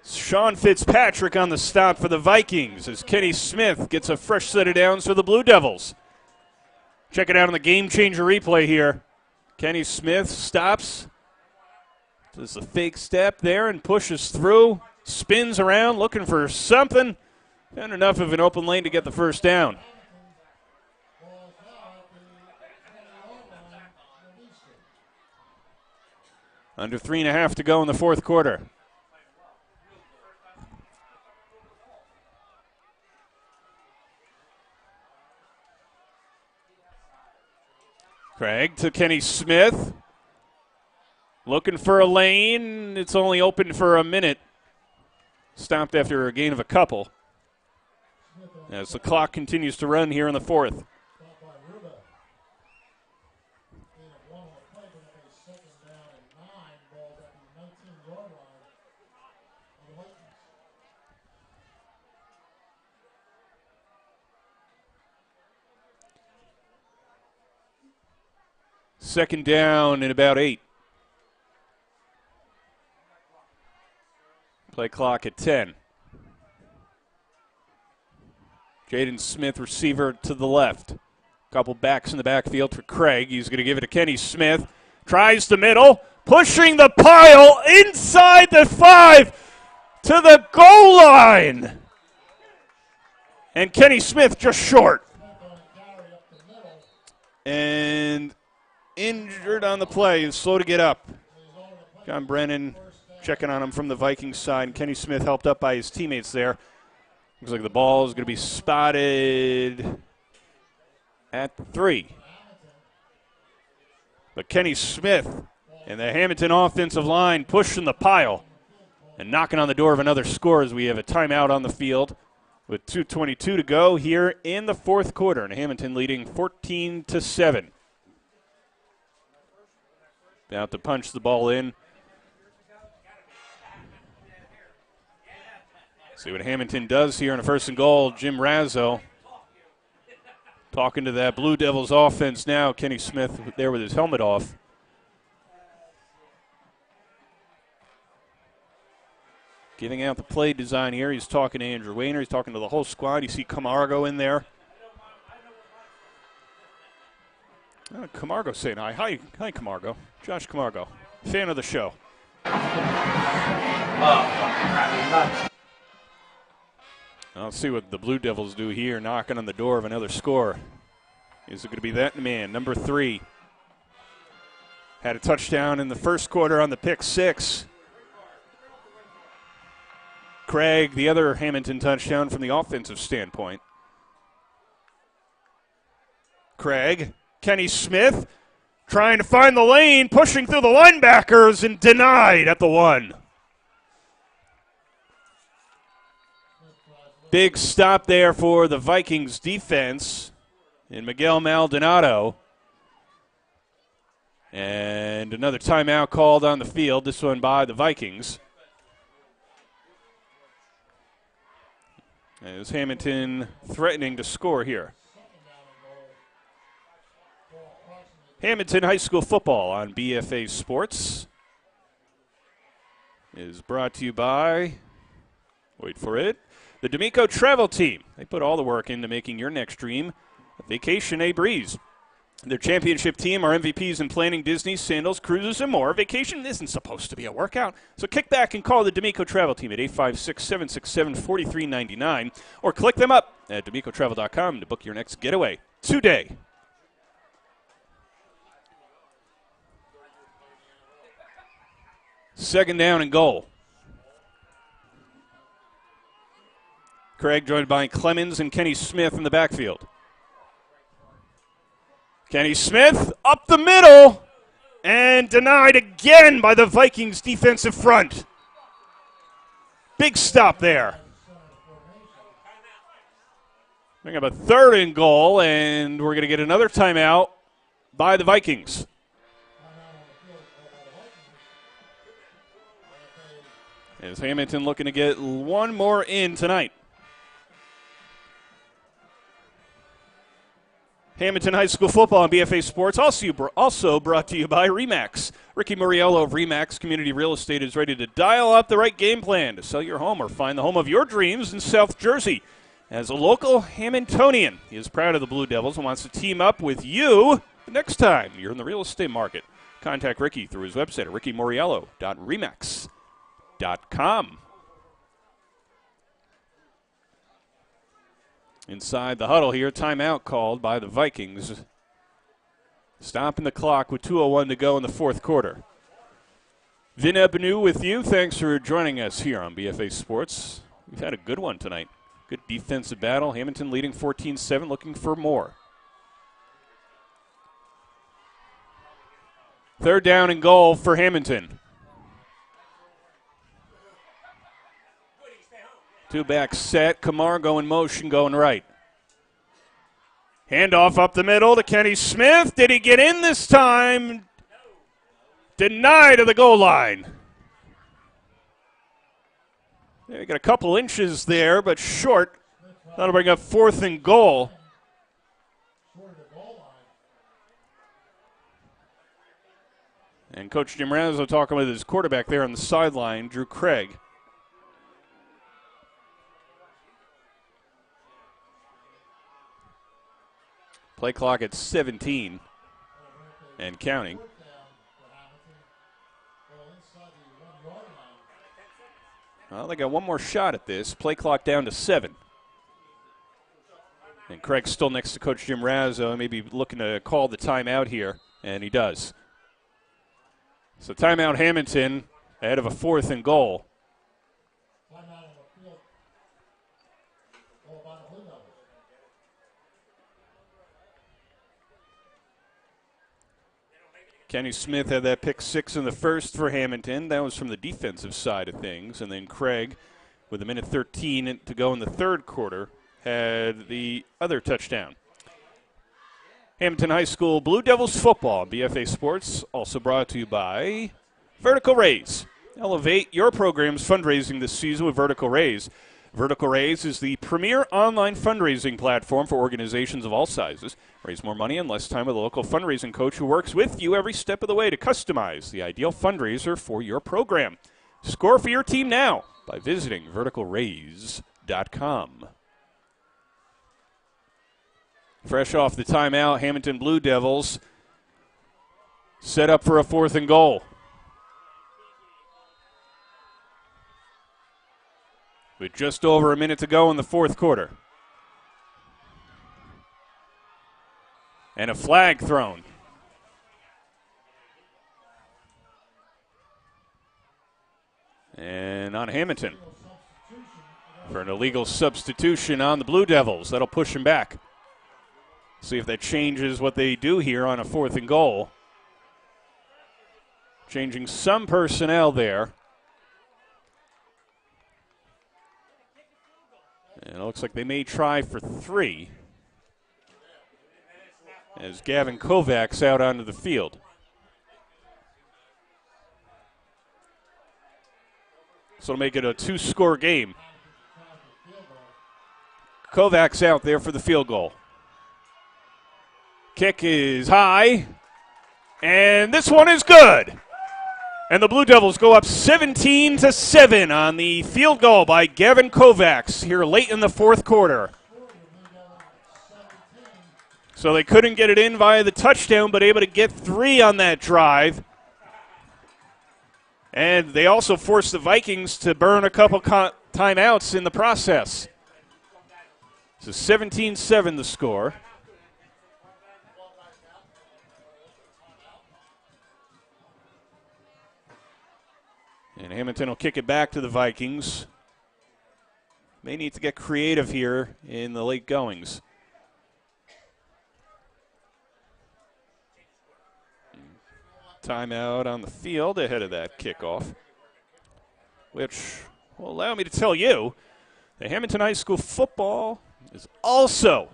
Sean Fitzpatrick on the stop for the Vikings as Kenny Smith gets a fresh set of downs for the Blue Devils. Check it out on the game changer replay here. Kenny Smith stops, does a fake step there and pushes through, spins around looking for something. And enough of an open lane to get the first down. Under 3.5 to go in the fourth quarter. Craig to Kenny Smith. Looking for a lane. It's only open for a minute. Stopped after a gain of a couple. As the clock continues to run here in the fourth. Second down in about 8. Play clock at 10. Jaden Smith, receiver to the left. Couple backs in the backfield for Craig. He's going to give it to Kenny Smith. Tries the middle, pushing the pile inside the 5 to the goal line. And Kenny Smith just short. And injured on the play, slow to get up. John Brennan checking on him from the Vikings side. Kenny Smith helped up by his teammates there. Looks like the ball is going to be spotted at 3. But Kenny Smith and the Hammonton offensive line pushing the pile and knocking on the door of another score as we have a timeout on the field with 2:22 to go here in the fourth quarter, and Hammonton leading 14-7. About to punch the ball in. See what Hammonton does here in a first and goal. Jim Razzo talking to that Blue Devils offense now. Kenny Smith there with his helmet off. Giving out the play design here. He's talking to Andrew Wayner. He's talking to the whole squad. You see Camargo in there. Camargo saying hi. Hi, Camargo. Josh Camargo, fan of the show. Let's see what the Blue Devils do here, knocking on the door of another score. Is it going to be that man, number 3? Had a touchdown in the first quarter on the pick 6. Craig, the other Hammonton touchdown from the offensive standpoint. Craig, Kenny Smith trying to find the lane, pushing through the linebackers and denied at the 1. Big stop there for the Vikings defense in Miguel Maldonado. And another timeout called on the field, this one by the Vikings. As Hammonton threatening to score here. Hammonton High School football on BFA Sports is brought to you by, wait for it, the D'Amico Travel Team. They put all the work into making your next dream a vacation a breeze. Their championship team are MVPs in planning Disney, sandals, cruises, and more. Vacation isn't supposed to be a workout, so kick back and call the D'Amico Travel Team at 856-767-4399 or click them up at d'amicotravel.com to book your next getaway today. Second down and goal. Craig joined by Clemens and Kenny Smith in the backfield. Kenny Smith up the middle and denied again by the Vikings defensive front. Big stop there. We have a third and goal, and we're going to get another timeout by the Vikings. As Hammonton looking to get one more in tonight. Hammonton High School football on BFA Sports, also brought to you by RE/MAX. Ricky Muriello of RE/MAX Community Real Estate is ready to dial up the right game plan to sell your home or find the home of your dreams in South Jersey. As a local Hammontonian, he is proud of the Blue Devils and wants to team up with you the next time you're in the real estate market. Contact Ricky through his website at rickymoriello.remax.com. Inside the huddle here, timeout called by the Vikings. Stopping the clock with 2:01 to go in the fourth quarter. Vin Ebenau with you. Thanks for joining us here on BFA Sports. We've had a good one tonight. Good defensive battle. Hammonton leading 14-7, looking for more. Third down and goal for Hammonton. Two-back set. Camargo in motion going right. Handoff up the middle to Kenny Smith. Did he get in this time? Denied at the goal line. They got a couple inches there, but short. That'll bring up fourth and goal. And Coach Jim Razzo talking with his quarterback there on the sideline, Drew Craig. Play clock at 17 and counting. Well, they got one more shot at this. Play clock down to 7. And Craig's still next to Coach Jim Razzo, maybe looking to call the timeout here, and he does. So timeout Hammonton ahead of a 4th and goal. Kenny Smith had that pick 6 in the first for Hammonton. That was from the defensive side of things. And then Craig, with 1:13 to go in the 3rd quarter, had the other touchdown. Hammonton High School Blue Devils football, BFA Sports, also brought to you by Vertical Raise. Elevate your program's fundraising this season with Vertical Raise. Vertical Raise is the premier online fundraising platform for organizations of all sizes. Raise more money in less time with a local fundraising coach who works with you every step of the way to customize the ideal fundraiser for your program. Score for your team now by visiting verticalraise.com. Fresh off the timeout, Hammonton Blue Devils set up for a 4th and goal. With just over a minute to go in the 4th quarter. And a flag thrown. And on Hammonton for an illegal substitution on the Blue Devils. That'll push him back. See if that changes what they do here on a 4th and goal. Changing some personnel there. And it looks like they may try for 3 as Gavin Kovacs out onto the field. So it'll make it a 2-score game. Kovacs out there for the field goal. Kick is high, and this one is good. And the Blue Devils go up 17-7 on the field goal by Gavin Kovacs here late in the 4th quarter. So they couldn't get it in via the touchdown, but able to get 3 on that drive. And they also forced the Vikings to burn a couple timeouts in the process. So 17-7 the score. And Hammonton will kick it back to the Vikings. May need to get creative here in the late goings. Timeout on the field ahead of that kickoff, which will allow me to tell you that Hammonton High School football is also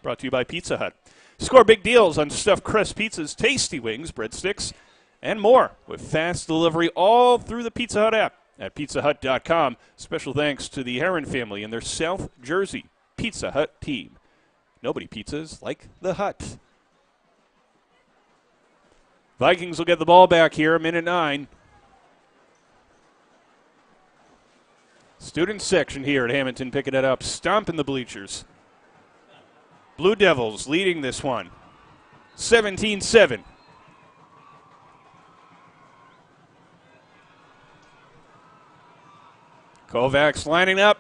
brought to you by Pizza Hut. Score big deals on stuffed crust pizzas, tasty wings, breadsticks, and more with fast delivery all through the Pizza Hut app at pizzahut.com. Special thanks to the Heron family and their South Jersey Pizza Hut team. Nobody pizzas like the Hut. Vikings will get the ball back here, 1:09. Student section here at Hammonton picking it up, stomping the bleachers. Blue Devils leading this one, 17-7. Kovacs lining up,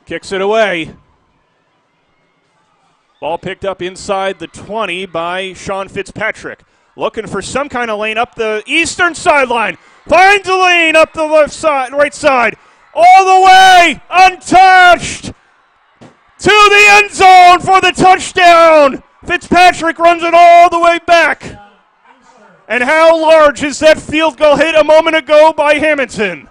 kicks it away. Ball picked up inside the 20 by Sean Fitzpatrick. Looking for some kind of lane up the eastern sideline. Finds a lane up the left side, right side. All the way, untouched, to the end zone for the touchdown. Fitzpatrick runs it all the way back. And how large is that field goal hit a moment ago by Hammonton?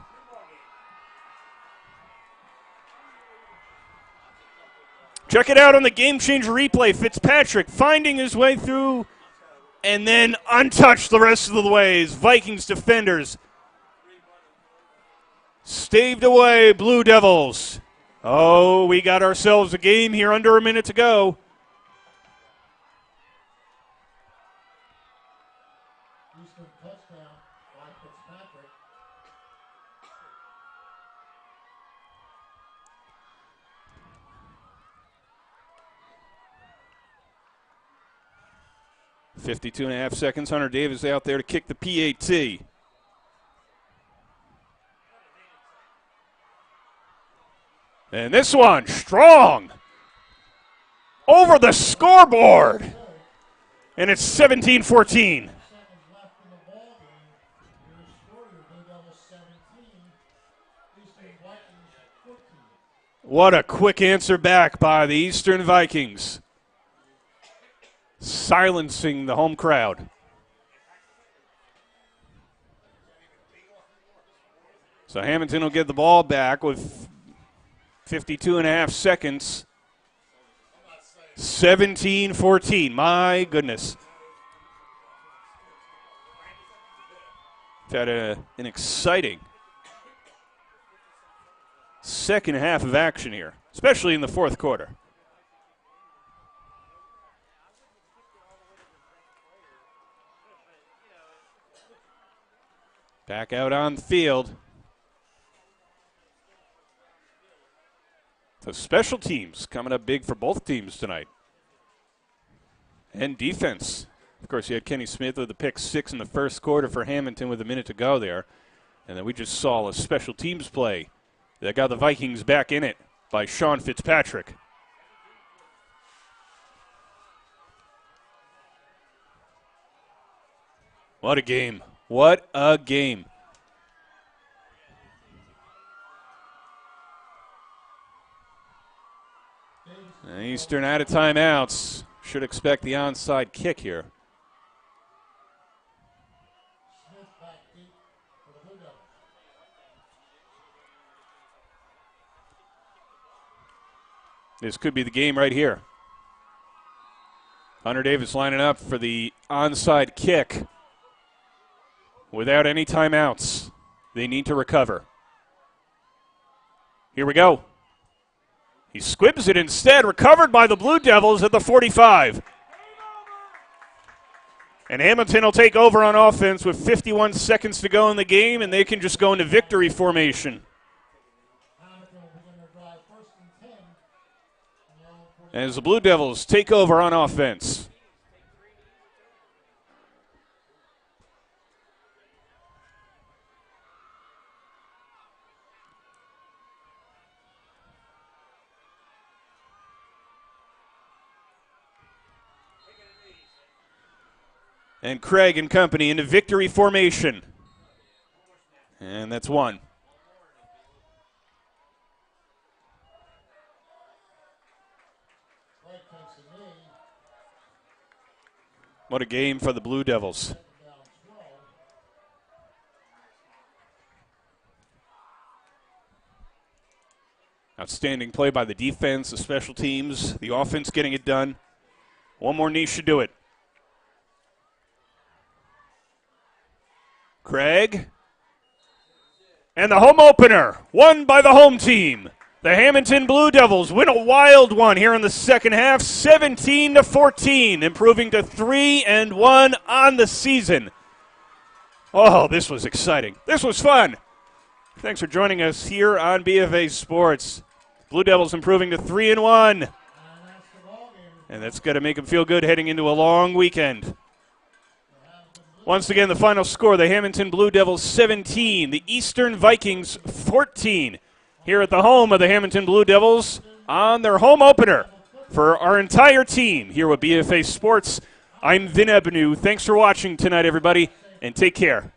Check it out on the Game Changer replay. Fitzpatrick finding his way through and then untouched the rest of the ways. Vikings defenders staved away Blue Devils. Oh, we got ourselves a game here, under a minute to go. Houston touchdown by Fitzpatrick. .52 and a half seconds. Hunter Davis out there to kick the PAT. And this one, strong. over the scoreboard. And it's 17-14. Seconds left in the ball game. Your score, your Blue Devils 17, Eastern Vikings 14. What a quick answer back by the Eastern Vikings, silencing the home crowd. So Hammonton will get the ball back with 52 and a half seconds. 17-14. My goodness. We've had an exciting second half of action here, especially in the fourth quarter. Back out on the field. So special teams coming up big for both teams tonight. And defense. Of course, you had Kenny Smith with the pick 6 in the first quarter for Hammonton with a minute to go there. And then we just saw a special teams play that got the Vikings back in it by Sean Fitzpatrick. What a game. What a game. Eastern out of timeouts. Should expect the onside kick here. Smith back deep for the Blue Devils. This could be the game right here. Hunter Davis lining up for the onside kick without any timeouts. They need to recover. Here we go. He squibs it instead, recovered by the Blue Devils at the 45. And Hammonton will take over on offense with 51 seconds to go in the game, and they can just go into victory formation. Hammonton will begin their drive first and 10. On their own 40. As the Blue Devils take over on offense. And Craig and company into victory formation. And that's one. Craig takes a knee. What a game for the Blue Devils. Second down 12. Outstanding play by the defense, the special teams, the offense getting it done. One more knee should do it. Craig. And the home opener, won by the home team. The Hammonton Blue Devils win a wild one here in the second half, 17-14, improving to 3-1 on the season. Oh, this was exciting. This was fun. Thanks for joining us here on BFA Sports. Blue Devils improving to 3-1. And that's the ball game. And that's going to make them feel good heading into a long weekend. Once again, the final score, the Hammonton Blue Devils 17, the Eastern Vikings 14. Here at the home of the Hammonton Blue Devils on their home opener for our entire team here with BFA Sports. I'm Vin Ebenau. Thanks for watching tonight, everybody, and take care.